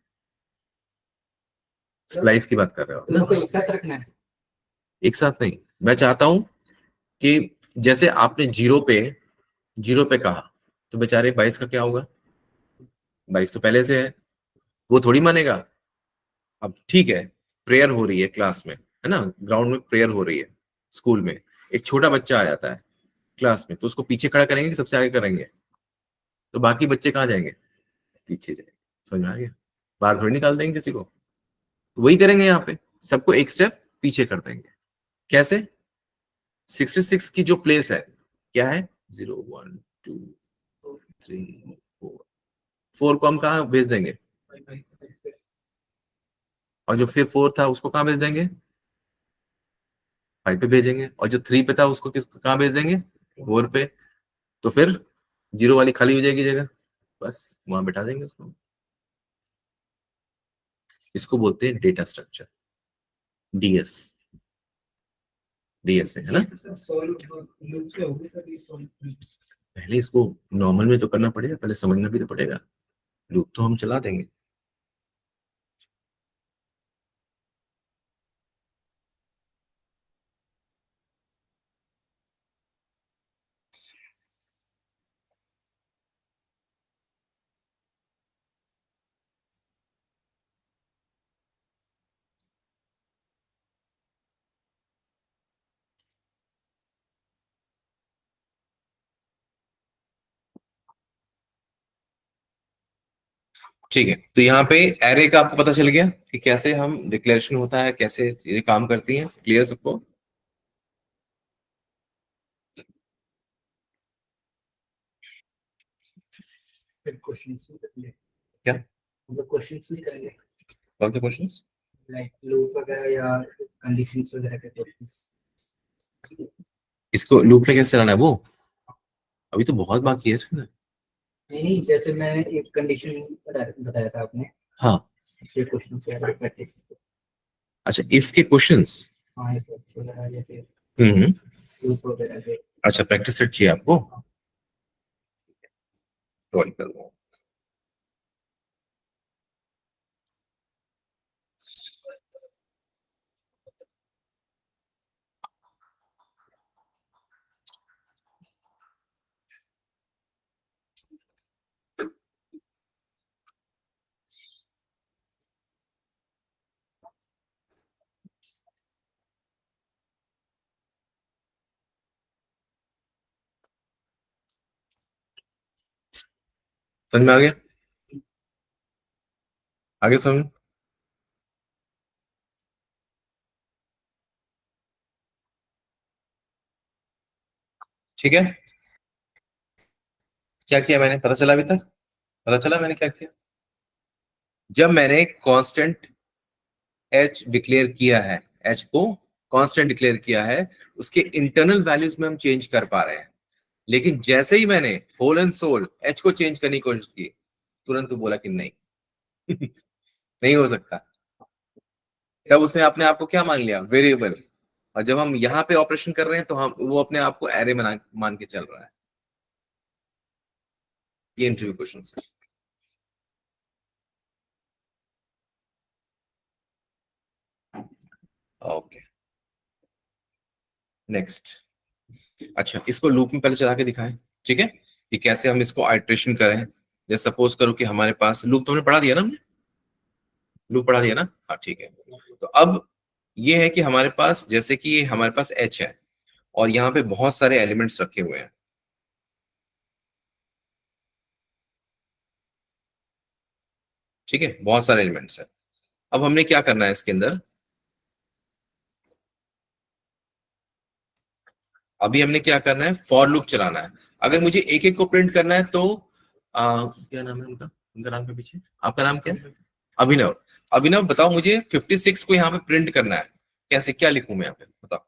स्प्लाइस की बात कर रहे हो? तो उनको एक साथ रखना है। एक साथ नहीं, मैं चाहता हूं कि जैसे आपने जीरो पे कहा तो बेचारे 22 का क्या होगा? 22 तो पहले से है, वो थोड़ी मानेगा। अब ठीक है, प्रेयर हो रही है क्लास में, है ना, ग्राउंड में प्रेयर हो रही है स्कूल में, एक छोटा बच्चा आ जाता है क्लास में, तो उसको पीछे खड़ा करेंगे कि सबसे आगे करेंगे? तो बाकी बच्चे कहाँ जाएंगे? पीछे जाएंगे। समझ में आ गया? बाहर थोड़ी निकाल देंगे किसी को। तो वही करेंगे यहाँ पे, सबको एक स्टेप पीछे कर देंगे। कैसे? 66 की जो प्लेस है क्या है? 0 1 2 3 4, 4 को हम कहाँ भेज देंगे? और जो फिर 4 था उसको कहाँ भेज देंगे? 5 पे भेजेंगे। और जो 3 पे था उसको कहाँ भेज देंगे? 4 पे। तो फिर 0 वाली खाली हो जाएगी जगह, बस वहां बैठा देंगे उसको। इसको बोलते हैं डेटा स्ट्रक्चर, डीएस। डीएस है ना? पहले इसको नॉर्मल में तो करना पड़ेगा, पहले समझना भी तो पड़ेगा। लूप तो हम चला देंगे। ठीक है, तो यहाँ पे एरे का आपको पता चल गया कि कैसे हम डिक्लेरेशन होता है, कैसे चीजें काम करती हैं। क्लियर सबको? क्वेश्चंस क्या? क्वेश्चंस नहीं करेंगे, कौन से क्वेश्चंस? लाइक लूप वगैरह या कंडीशंस वगैरह के क्वेश्चंस। इसको लूप में कैसे चलाना है वो अभी तो बहुत बाकी है इसमें। नहीं, जैसे मैंने एक कंडीशन बताया था आपने, हाँ, ये क्वेश्चन वगैरह प्रैक्टिस। अच्छा, इफ के क्वेश्चंस। हाँ, ये क्वेश्चन वगैरह या फिर हम्म। लूप वगैरह के। अच्छा, प्रैक्टिस सेट चाहिए आपको, सॉल्व कर लो। समझ में आ गया? आगे समझ। ठीक है, क्या किया मैंने, पता चला अभी तक? पता चला मैंने क्या किया? जब मैंने कांस्टेंट एच डिक्लेयर किया है, एच को कांस्टेंट डिक्लेयर किया है, उसके इंटरनल वैल्यूज में हम चेंज कर पा रहे हैं। लेकिन जैसे ही मैंने होल एंड सोल एच को चेंज करने की कोशिश की, तुरंत वो बोला कि नहीं नहीं हो सकता। तब उसने अपने आप को क्या मान लिया? वेरिएबल। और जब हम यहाँ पे ऑपरेशन कर रहे हैं तो हम वो अपने आप को एरे मान के चल रहा है। ये इंटरव्यू क्वेश्चन है। Okay, next. अच्छा, इसको लूप में पहले चला के दिखाएं, ठीक है, कि कैसे हम इसको आइट्रेशन करें। जैसे सपोज करो कि हमारे पास लूप, तो हमने पढ़ा दिया ना, हमने लूप पढ़ा दिया ना? हाँ, ठीक है। तो अब ये है कि हमारे पास, जैसे कि ये हमारे पास एच है और यहाँ पे बहुत सारे एलिमेंट्स रखे हुए हैं, ठीक है, बहुत सारे एलिमेंट्स हैं। अब हमने क्या करना है इसके अंदर, अभी हमने क्या करना है, फॉर लूप चलाना है। अगर मुझे एक एक को प्रिंट करना है तो क्या नाम है उनका, उनका नाम के पीछे, आपका नाम क्या है? अभिनव। अभिनव बताओ मुझे, 56 को यहाँ पे प्रिंट करना है, कैसे, क्या लिखूं मैं यहाँ पे, बताओ।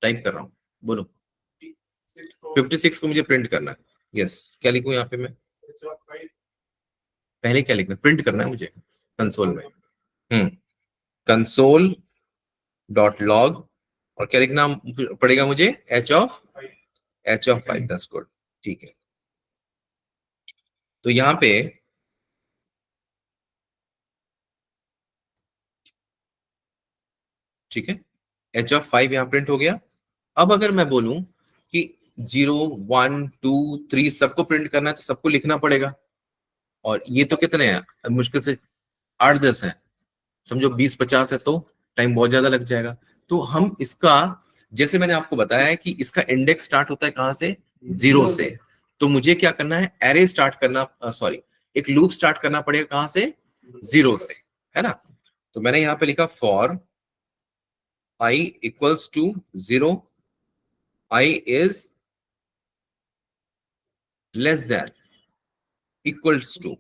टाइप कर रहा हूँ, बोलो। 56 को मुझे प्रिंट करना है, यस, क्या लिखूं यहाँ पे मैं? पहले क्या लिखना, प्रिंट करना है मुझे कंसोल में। कंसोल डॉट लॉग, और क्या लिखना पड़ेगा मुझे? H of 5, that's good. ठीक है, तो यहाँ पे ठीक है, H ऑफ 5 यहाँ प्रिंट हो गया। अब अगर मैं बोलूं कि 0 1 2 3 सबको प्रिंट करना है तो सबको लिखना पड़ेगा। और ये तो कितने हैं, मुश्किल से 8-10 हैं, समझो 20-50 है तो टाइम बहुत ज्यादा लग जाएगा। तो हम इसका, जैसे मैंने आपको बताया है कि इसका इंडेक्स स्टार्ट होता है कहां से, 0 से। तो मुझे क्या करना है, एरे स्टार्ट करना, सॉरी एक लूप स्टार्ट करना पड़ेगा कहां से, 0 से, है ना। तो मैंने यहां पे लिखा for i equals to 0, i is less than equals to.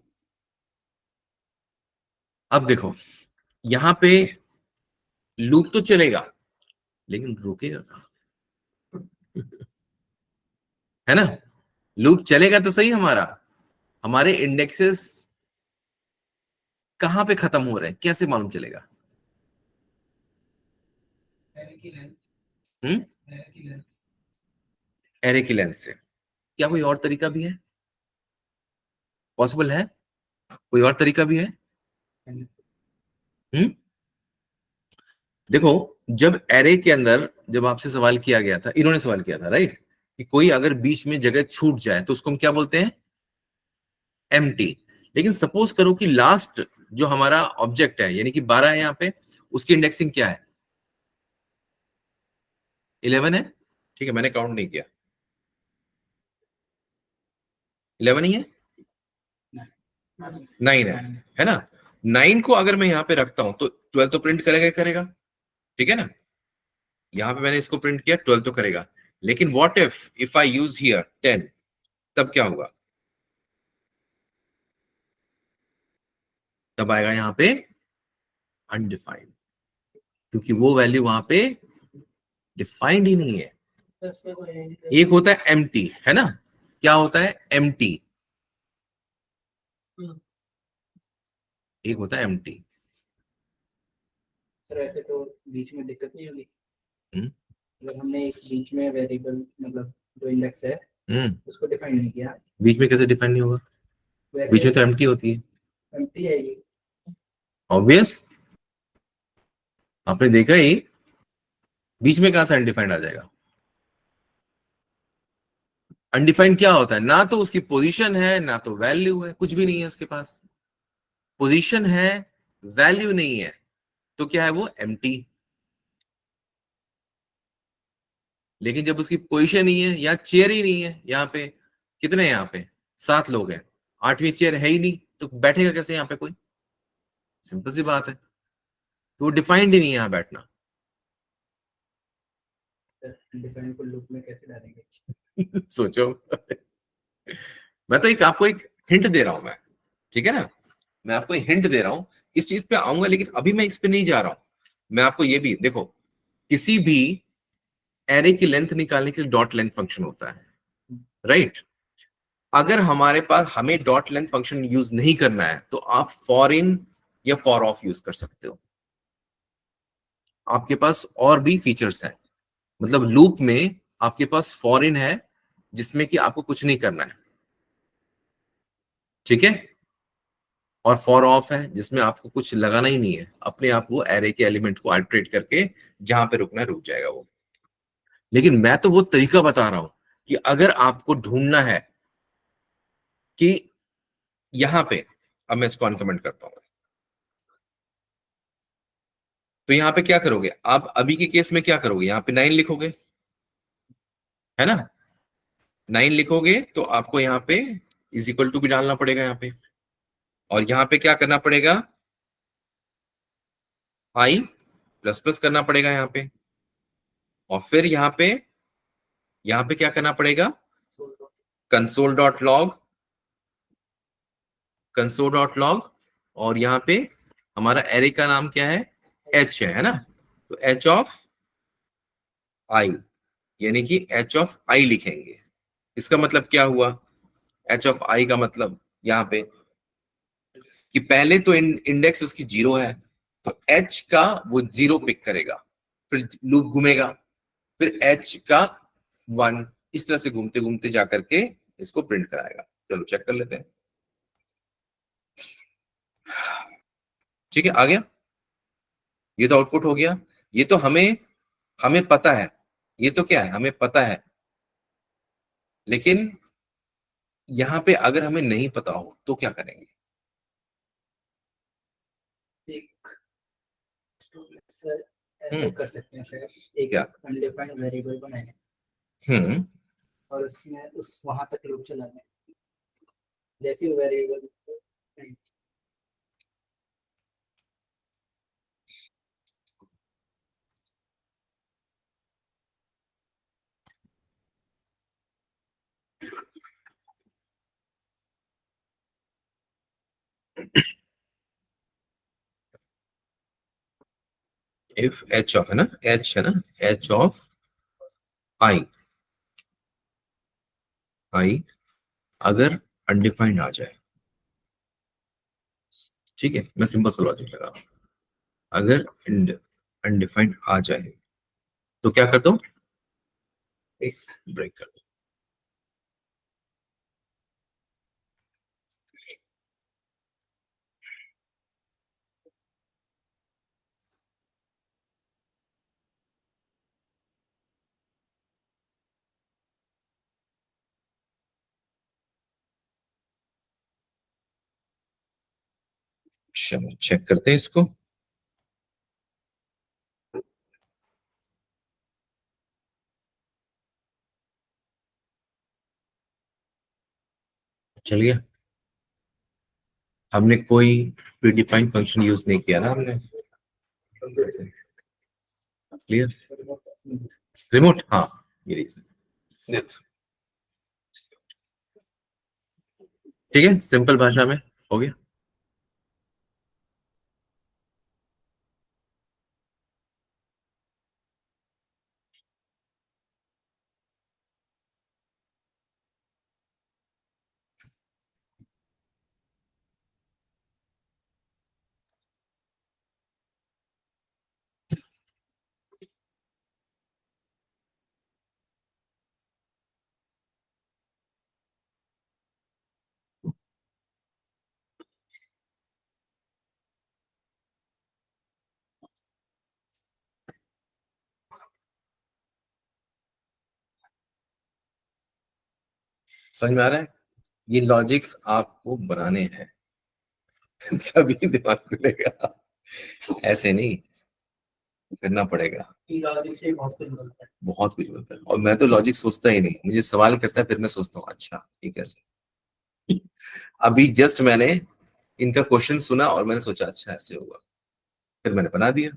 अब देखो यहां पे लूप तो चलेगा लेकिन रुकेगा कहां, है ना। लूप चलेगा तो सही, हमारे इंडेक्सेस कहां पे खत्म हो रहे हैं कैसे मालूम चलेगा। एरे की लेंथ, हम्म, एरे की लेंथ। एरे की लेंथ से। क्या कोई और तरीका भी है, पॉसिबल है, कोई और तरीका भी है। हम्म, देखो जब एरे के अंदर, जब आपसे सवाल किया गया था, इन्होंने सवाल किया था राइट, कि कोई अगर बीच में जगह छूट जाए तो उसको हम क्या बोलते हैं, एम्प्टी। लेकिन सपोज करो कि लास्ट जो हमारा ऑब्जेक्ट है यानी कि 12 है यहाँ पे, उसकी इंडेक्सिंग क्या है, 11 है, ठीक है मैंने काउंट नहीं किया, 11 ही है, 9 है ना। 9 को अगर मैं यहाँ पे रखता हूं तो 12 तो प्रिंट करेगा ही करेगा, ठीक है ना। यहाँ पे मैंने इसको प्रिंट किया, 12 तो करेगा। लेकिन what if I use here 10, तब क्या होगा, तब आएगा यहाँ पे अनडिफाइंड, क्योंकि वो वैल्यू वहां पे डिफाइंड ही नहीं है। एक होता है एम्प्टी, है ना, क्या होता है एम्प्टी, एक होता है एम्प्टी। सर ऐसे तो बीच में दिक्कत नहीं होगी, हम्म अगर हमने एक बीच में वेरिएबल मतलब जो इंडेक्स है उसको डिफाइन नहीं किया, बीच में कैसे डिफाइंड नहीं होगा, बीच वैसे में तो एम्प्टी होती है, एम्प्टी है ये। ऑब्वियस, आपने देखा ही, बीच में कहां से अनडिफाइंड आ जाएगा। अनडिफाइंड क्या होता है, ना तो उसकी पोजीशन है ना तो वैल्यू है, कुछ भी नहीं है उसके पास, पोजीशन है वैल्यू नहीं है, तो क्या है वो एम्प्टी। लेकिन जब उसकी पोजीशन ही है या चेयर ही नहीं है, यहाँ पे कितने हैं, यहाँ पे 7 लोग हैं, 8वीं चेयर है ही नहीं, तो बैठेगा कैसे यहाँ पे कोई, सिंपल सी बात है, तो वो डिफाइंड ही नहीं है यहाँ बैठना। डिफाइन को लूप में कैसे डालेंगे। सोचो, मैं तो एक आपको एक हिंट दे रहा हूं मैं, ठीक है ना, मैं आपको एक हिंट दे रहा हूं, इस चीज पे आऊंगा लेकिन अभी मैं इस पे नहीं जा रहा हूं। मैं आपको ये भी देखो, किसी भी एरे की लेंथ निकालने के लिए डॉट लेंथ फंक्शन होता है, राइट। अगर हमारे पास, हमें डॉट लेंथ फंक्शन यूज नहीं करना है तो आप फॉर इन या फॉर ऑफ यूज कर सकते हो, आपके पास और भी फीचर्स हैं। मतलब लूप में आपके पास फॉर इन है जिसमें कि आपको कुछ नहीं करना है, ठीक है, और फॉर ऑफ है जिसमें आपको कुछ लगाना ही नहीं है, अपने आप वो एरे के एलिमेंट को अल्टरेट करके जहां पे रुकना है रुक जाएगा वो। लेकिन मैं तो वो तरीका बता रहा हूं कि अगर आपको ढूंढना है कि यहां पे, अब मैं इसको अनकमेंट करता हूं, तो यहां पे क्या करोगे आप, अभी के केस में क्या करोगे, यहां पे 9 लिखोगे, है ना, 9 लिखोगे तो आपको यहाँ पे इज इक्वल टू भी डालना पड़ेगा यहाँ पे, और यहाँ पे क्या करना पड़ेगा, आई प्लस प्लस करना पड़ेगा यहाँ पे, और फिर यहाँ पे क्या करना पड़ेगा, console dot log, console dot log, और यहाँ पे हमारा एरे का नाम क्या है, एच है ना, तो एच ऑफ आई, यानी कि एच ऑफ आई लिखेंगे। इसका मतलब क्या हुआ, एच ऑफ आई का मतलब यहाँ पे कि पहले तो इंडेक्स उसकी 0 है, तो एच का वो 0 पिक करेगा, फिर लूप घूमेगा, फिर एच का 1, इस तरह से घूमते घूमते जाकर के इसको प्रिंट कराएगा। चलो चेक कर लेते हैं, ठीक है आ गया, ये तो आउटपुट हो गया। ये तो हमें हमें पता है, ये तो क्या है हमें पता है लेकिन यहाँ पे अगर हमें नहीं पता हो तो क्या करेंगे? एक सर ऐसे कर सकते हैं फिर, एक क्या? अनडिफाइंड वेरिएबल बनाएंगे हम्म और उसमें उस वहां तक लूप चलाना है, जैसे वेरिएबल इफ एच ऑफ, है ना, एच है ना, एच ऑफ आई, आई अगर अनडिफाइंड आ जाए, ठीक है, मैं सिंपल सा लॉजिक लगा रहा हूं, अगर अनडिफाइंड आ जाए तो क्या कर दो? एक ब्रेक कर दो। चलो चेक करते हैं इसको। चलिए, हमने कोई प्रीडिफाइंड फंक्शन यूज नहीं किया ना हमने। क्लियर? रिमोट, हाँ, ये रीजन, ठीक है, सिंपल भाषा में हो गया। समझ में आ रहा है? ये लॉजिक्स आपको बनाने हैं तभी दिमाग खुलेगा, ऐसे नहीं करना पड़ेगा। लॉजिक से बहुत कुछ बनता है। बहुत कुछ बनता है, और मैं तो लॉजिक सोचता ही नहीं, मुझे सवाल करता है फिर मैं सोचता हूँ अच्छा ये कैसे। अभी जस्ट मैंने इनका क्वेश्चन सुना और मैंने सोचा अच्छा ऐसे होगा, फिर मैंने बना दिया।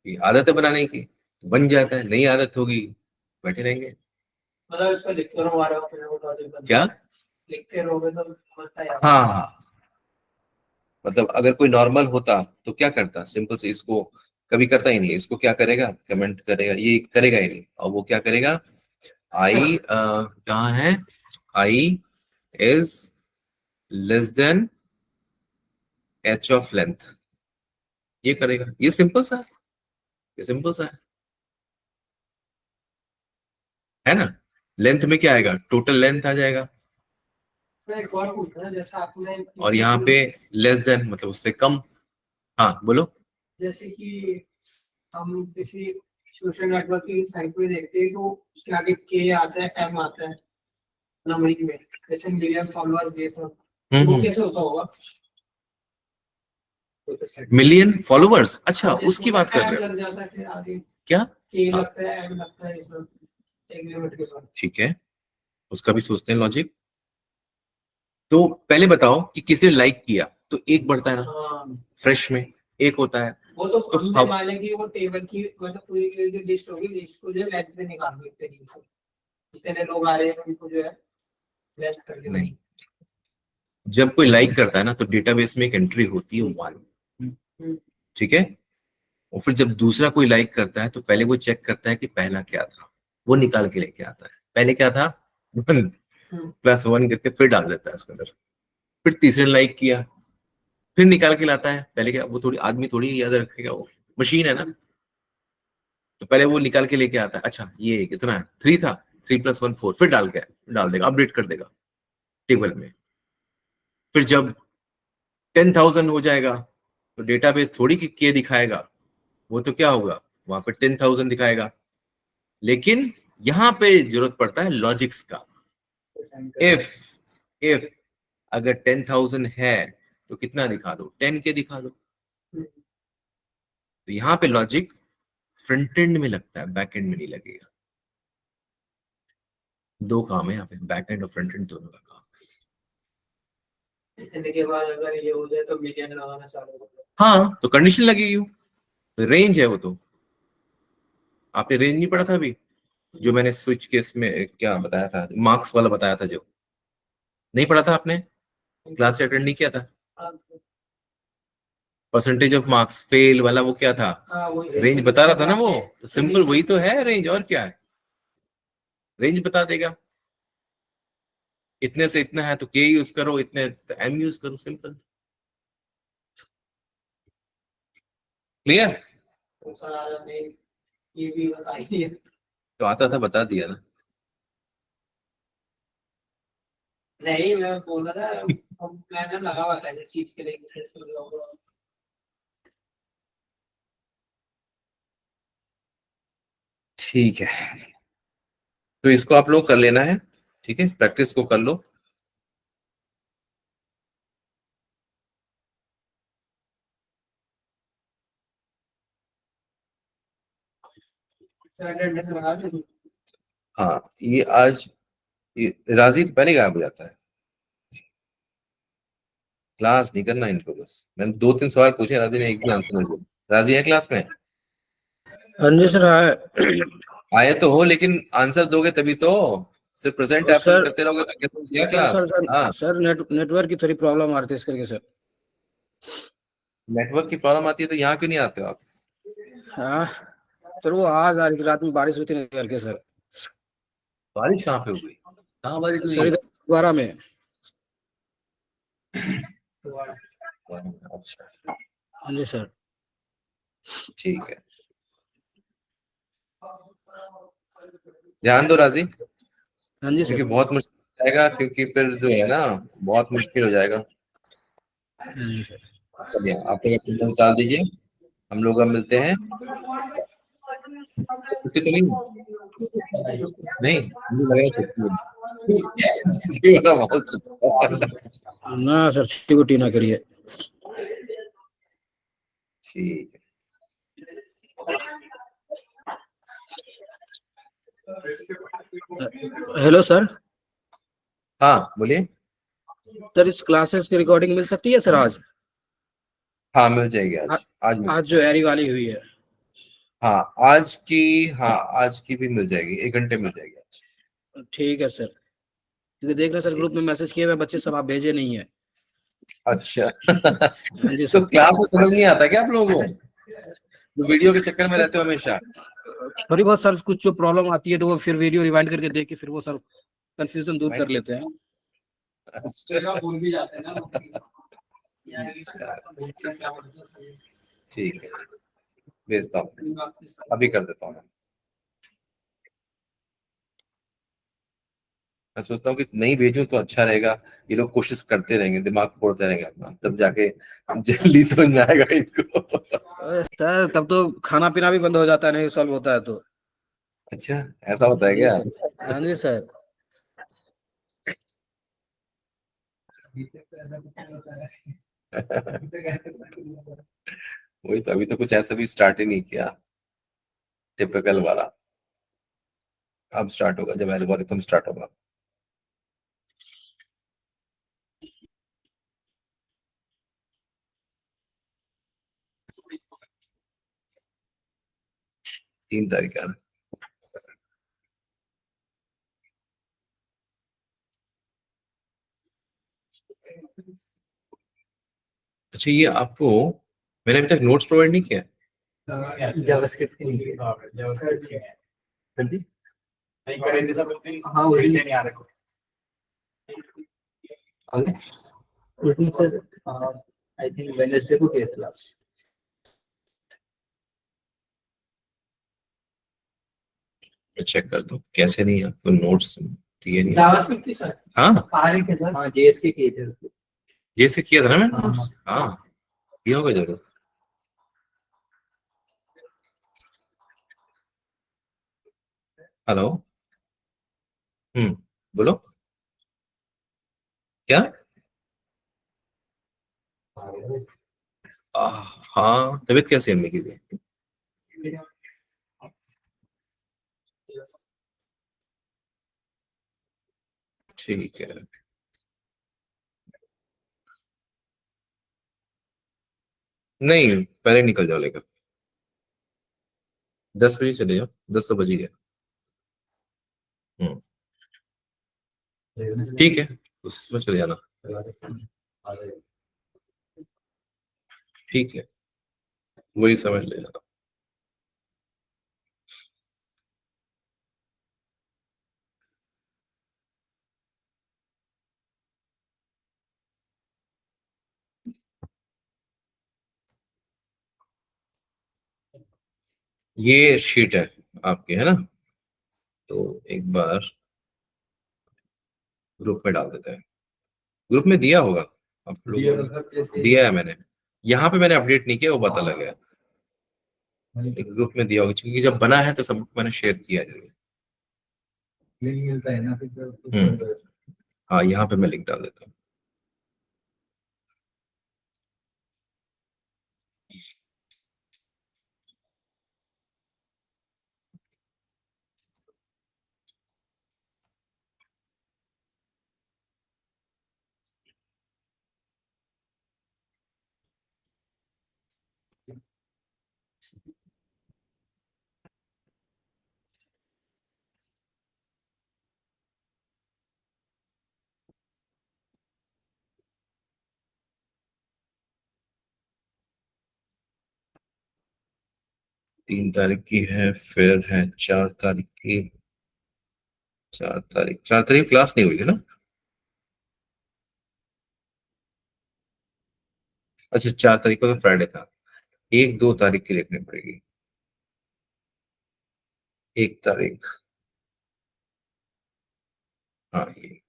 ये आदत है बनाने की, तो बन जाता है, नई आदत होगी बैठे रहेंगे। मतलब इसको लिखते रहो आ रहा हो, फिर वो लॉजिक बनता क्या? है। लिखते रहोगे तो बनता है। हाँ हाँ, मतलब अगर कोई नॉर्मल होता तो क्या करता, सिंपल से इसको कभी करता ही नहीं, इसको क्या करेगा, कमेंट करेगा, ये करेगा ही नहीं, और वो क्या करेगा, आई कहाँ है, I is less than h of length, ये करेगा, ये सिंपल सा है, ये सिंपल सा है ना। लेंथ में क्या आएगा, टोटल लेंथ आ जाएगा, तो एक और पूछना है, जैसा आपने और यहाँ पे लेस देन मतलब उससे कम। हाँ बोलो। जैसे कि हम किसी सोशल नेटवर्क की साइट पे देखते हैं तो उसके आगे के आता है, एम आता है नंबरिंग में, जैसे मिलियन फॉलोअर्स ये सब, वो कैसे होता होगा? मिलियन फॉलोवर्स, अच्छा हाँ, उसकी बात कर एम रहे हो? लग जाता है फिर आगे, क्या? के हाँ, लगता है, एम लगता है, इसमें एक लिमिट के साथ। ठीक है, उसका भी सोचते हैं लॉजिक। तो पहले बताओ कि किसी ने लाइक किया तो एक बढ़ता है ना, हाँ, फ्रेश में एक होता है। वो तो तो हमने माने कि वो टेबल की मतलब पूरी की जो लिस्ट होगी, लिस्ट को जो है लेंथ में निकाल देते हैं, जितने लोग आ रहे हैं उनको जो है लेंथ कर देते हैं। नहीं, जब कोई लाइक करता है ना तो डेटाबेस में एक एंट्री होती है 1, ठीक है, और फिर जब दूसरा कोई लाइक करता है तो पहले वो चेक करता है कि पहला क्या था, वो निकाल के लेके आता है, पहले क्या था 1 प्लस 1 करके फिर डाल देता है उसके अंदर। फिर तीसरे ने लाइक किया, फिर निकाल के लाता है, पहले क्या, वो थोड़ी आदमी थोड़ी याद रखेगा, वो मशीन है ना, तो पहले वो निकाल के लेके आता है, अच्छा ये कितना है, 3 था, 3 प्लस 1 4, फिर डाल देगा, अपडेट कर देगा टेबल में। फिर जब 10,000 हो जाएगा तो डेटाबेस थोड़ी कि के दिखाएगा, वो तो क्या होगा, वहां पर 10,000 दिखाएगा। लेकिन यहाँ पे जरूरत पड़ता है लॉजिक्स का, इफ अगर 10,000 है तो कितना दिखा दो, 10 के दिखा दो। तो यहाँ पे लॉजिक फ्रंट एंड में लगता है, बैक एंड में नहीं लगेगा। दो काम है यहाँ पे, बैक एंड और फ्रंट एंड दोनों का काम। इतने के बाद अगर ये हो जाए तो मीडियन लगाना चालू हो जाए। हाँ तो कंडीशन लगेगी, रेंज है वो। तो आपने रेंज नहीं पढ़ा था अभी, जो मैंने स्विच केस में क्या बताया था, मार्क्स वाला बताया था, जो नहीं पढ़ा था आपने, क्लास अटेंड नहीं किया था। परसेंटेज ऑफ मार्क्स फेल वाला वो क्या था, हाँ, वही रेंज बता रहा था ना वो। तो सिंपल वही तो है रेंज, और क्या है, रेंज बता देगा। इतने से इतना है तो के यूज करो, इतने एम यूज करो, सिंपल। क्लियर? तो सर आज हमें ये भी बताइए। तो आता था बता दिया ना। नहीं, मैं बोल रहा था मैंने लगा हुआ था इस चीज के लिए इंटरेस्ट लगा हुआ। ठीक है, तो इसको आप लोग कर लेना है, ठीक है, प्रैक्टिस को कर लो। सर अटेंडेंस लगा दे। हाँ ये आज ये राजी तो पहले गायब हो जाता है, क्लास नहीं करना इनको। बस मैंने 2-3 सवाल पूछे, राजी ने एक भी आंसर नहीं दिया। राजी है क्लास में? हाँ जी सर। आए तो हो, लेकिन आंसर दोगे तभी तो। सिर्फ प्रेजेंट एब्सेंट सर करते रहोगे तो कैसे होगी सर सर क्लास? हाँ, सर नेटवर्क की थोड़ी प्रॉब्लम आ रही थी इस करके सर। नेटवर्क की प्रॉब्लम आती है तो यहाँ क्यों नहीं आते हो आप? हाँ सर, वो आज आ रही थी, रात में बारिश हुई थी नहीं करके सर। बारिश कहाँ पे हो गई, कहाँ बारिश सर हुई? इधर दोबारा में। अच्छा हाँ जी सर। ठीक है, ध्यान दो राजी, हाँ जी क्योंकि सर। बहुत मुश्किल हो जाएगा, क्योंकि फिर जो है ना बहुत मुश्किल हो जाएगा। हाँ जी सर। चलिए आप लोग अटेंडेंस डाल दीजिए, हम लोग अब मिलते हैं। छुट्टी तो नहीं, नहीं मुझे लगा छुट्टी है। छुट्टी वाला माहौल छुट्टी। ना सर, छुट्टी वुट्टी ना करिए। ठीक है, हेलो सर। हाँ बोलिए। सर इस क्लासेस की रिकॉर्डिंग मिल सकती है सर आज? हाँ मिल जाएगी आ- आज, आज मिल आज जाएगी। जो एरी वाली हुई है। हाँ आज की, हाँ आज की भी मिल जाएगी, 1 घंटे मिल जाएगी आज। ठीक है सर, क्योंकि देख रहे सर ग्रुप ठीक, में मैसेज किए हुए बच्चे सब, आप भेजे नहीं है। अच्छा। हाँ जी तो सर। क्लास में समझ नहीं आता क्या आप लोगों को? तो वीडियो के चक्कर में रहते हो हमेशा। थोड़ी बहुत सर कुछ जो प्रॉब्लम आती है तो वो फिर वीडियो रिवाइंड करके देख के फिर वो सर कंफ्यूजन दूर कर लेते हैं। जगह भूल भी जाते हैं ना लोग। यार ठीक है, भेजता हूँ, अभी कर देता हूँ। मैं सोचता हूँ कि नहीं भेजूं तो अच्छा रहेगा, ये लोग कोशिश करते रहेंगे, दिमाग फोड़ते रहेंगे अपना, तब जाके जल्दी समझ में आएगा इनको। सर तब तो खाना पीना भी बंद हो जाता है, नहीं सॉल्व होता है तो। अच्छा, ऐसा होता है हाँ जी क्या? सर। हाँ जी सर। अभी तक तो ऐसा कुछ नहीं होता है। अभी तक ऐसा कुछ नहीं होता है। वही तो, अभी तो कुछ ऐसा भी स्टार्ट ही नहीं किया, टिपिकल वाला। अब स्टार्ट होगा जब एल्गोरिथम स्टार्ट होगा। तीन तारीख है। अच्छा ये आपको मैंने अभी तक नोट्स प्रोवाइड नहीं किया? जावास्क्रिप्ट के लिए जावास्क्रिप्ट है। जल्दी नहीं करेंगे सब। हाँ वही से नहीं आ रहा। उसमें सर आई थिंक वेडनेसडे को किया क्लास। चेक कर दो कैसे नहीं आपको नोट्स दिए नहीं। जावास्क्रिप्ट की सर हाँ आ रहे थे सर। हाँ जेएसके किए थे। जैसे किया था ना मैंने हाँ, नोट्स, हाँ किया होगा जरूर। हेलो, बोलो। क्या? हाँ, तबीयत कैसी है अम्मी की? ठीक है। नहीं, पहले निकल जाओ लेकर। 10 बजे चले जाओ, 10 तो बज ही गए। हम्म, ठीक है, उसमें चले जाना। ठीक है, वही समझ ले जाना। ये शीट है आपकी, है ना? तो एक बार ग्रुप में डाल देते हैं। ग्रुप में दिया होगा आप लोगों ने। दिया है मैंने। यहाँ पे मैंने अपडेट नहीं किया, वो पता लग गया। एक ग्रुप में दिया होगा, क्योंकि जब बना है तो सबको मैंने शेयर किया है जरूर। लिंक मिलता है ना फिर हम्म, हाँ, यहाँ पे मैं लिंक डाल देता हूँ। तीन तारीख की है, फिर है 4 तारीख की। 4 तारीख क्लास नहीं हुई थी ना? अच्छा, 4 तारीख को तो फ्राइडे था। 1 2 तारीख की लिखनी पड़ेगी। 1 तारीख। हाँ, ये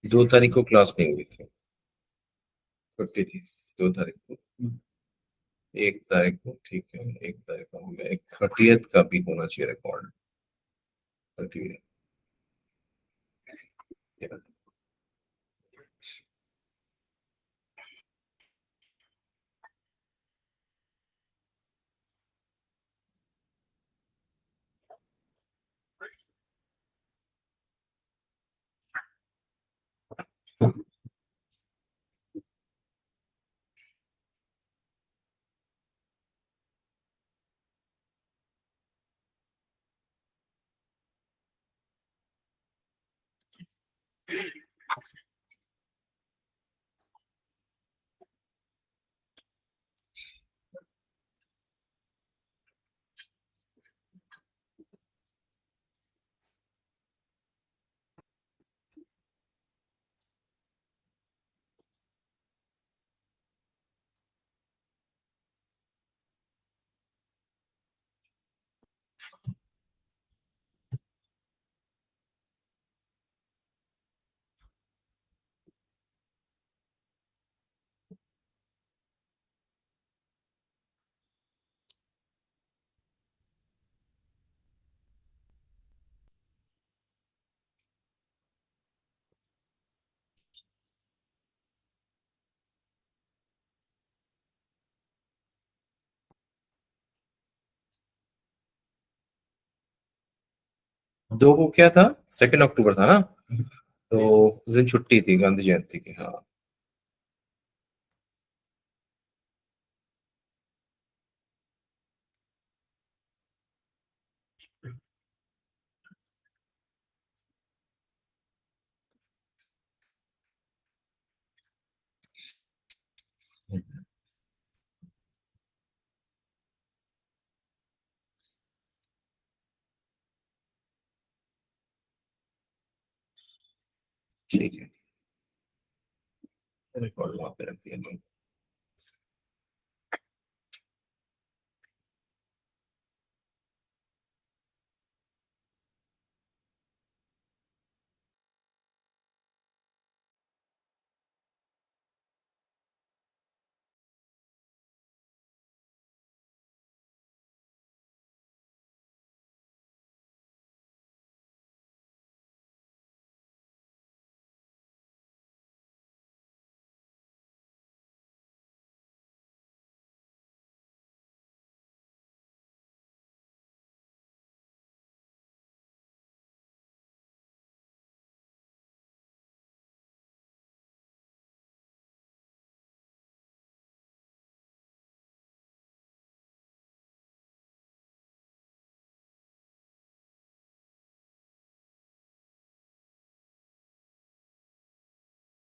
2 तारीख को क्लास नहीं हुई थी, छुट्टी थी। 2 तारीख को। 1 तारीख को ठीक है, 1 तारीख को हो गया। एक 30th का भी होना चाहिए रिकॉर्ड। 30। 2 को क्या था, 2 अक्टूबर था ना, तो उस दिन छुट्टी थी गांधी जयंती की। हाँ ठीक है, रिकॉर्ड वहां पे रख दिया मैंने।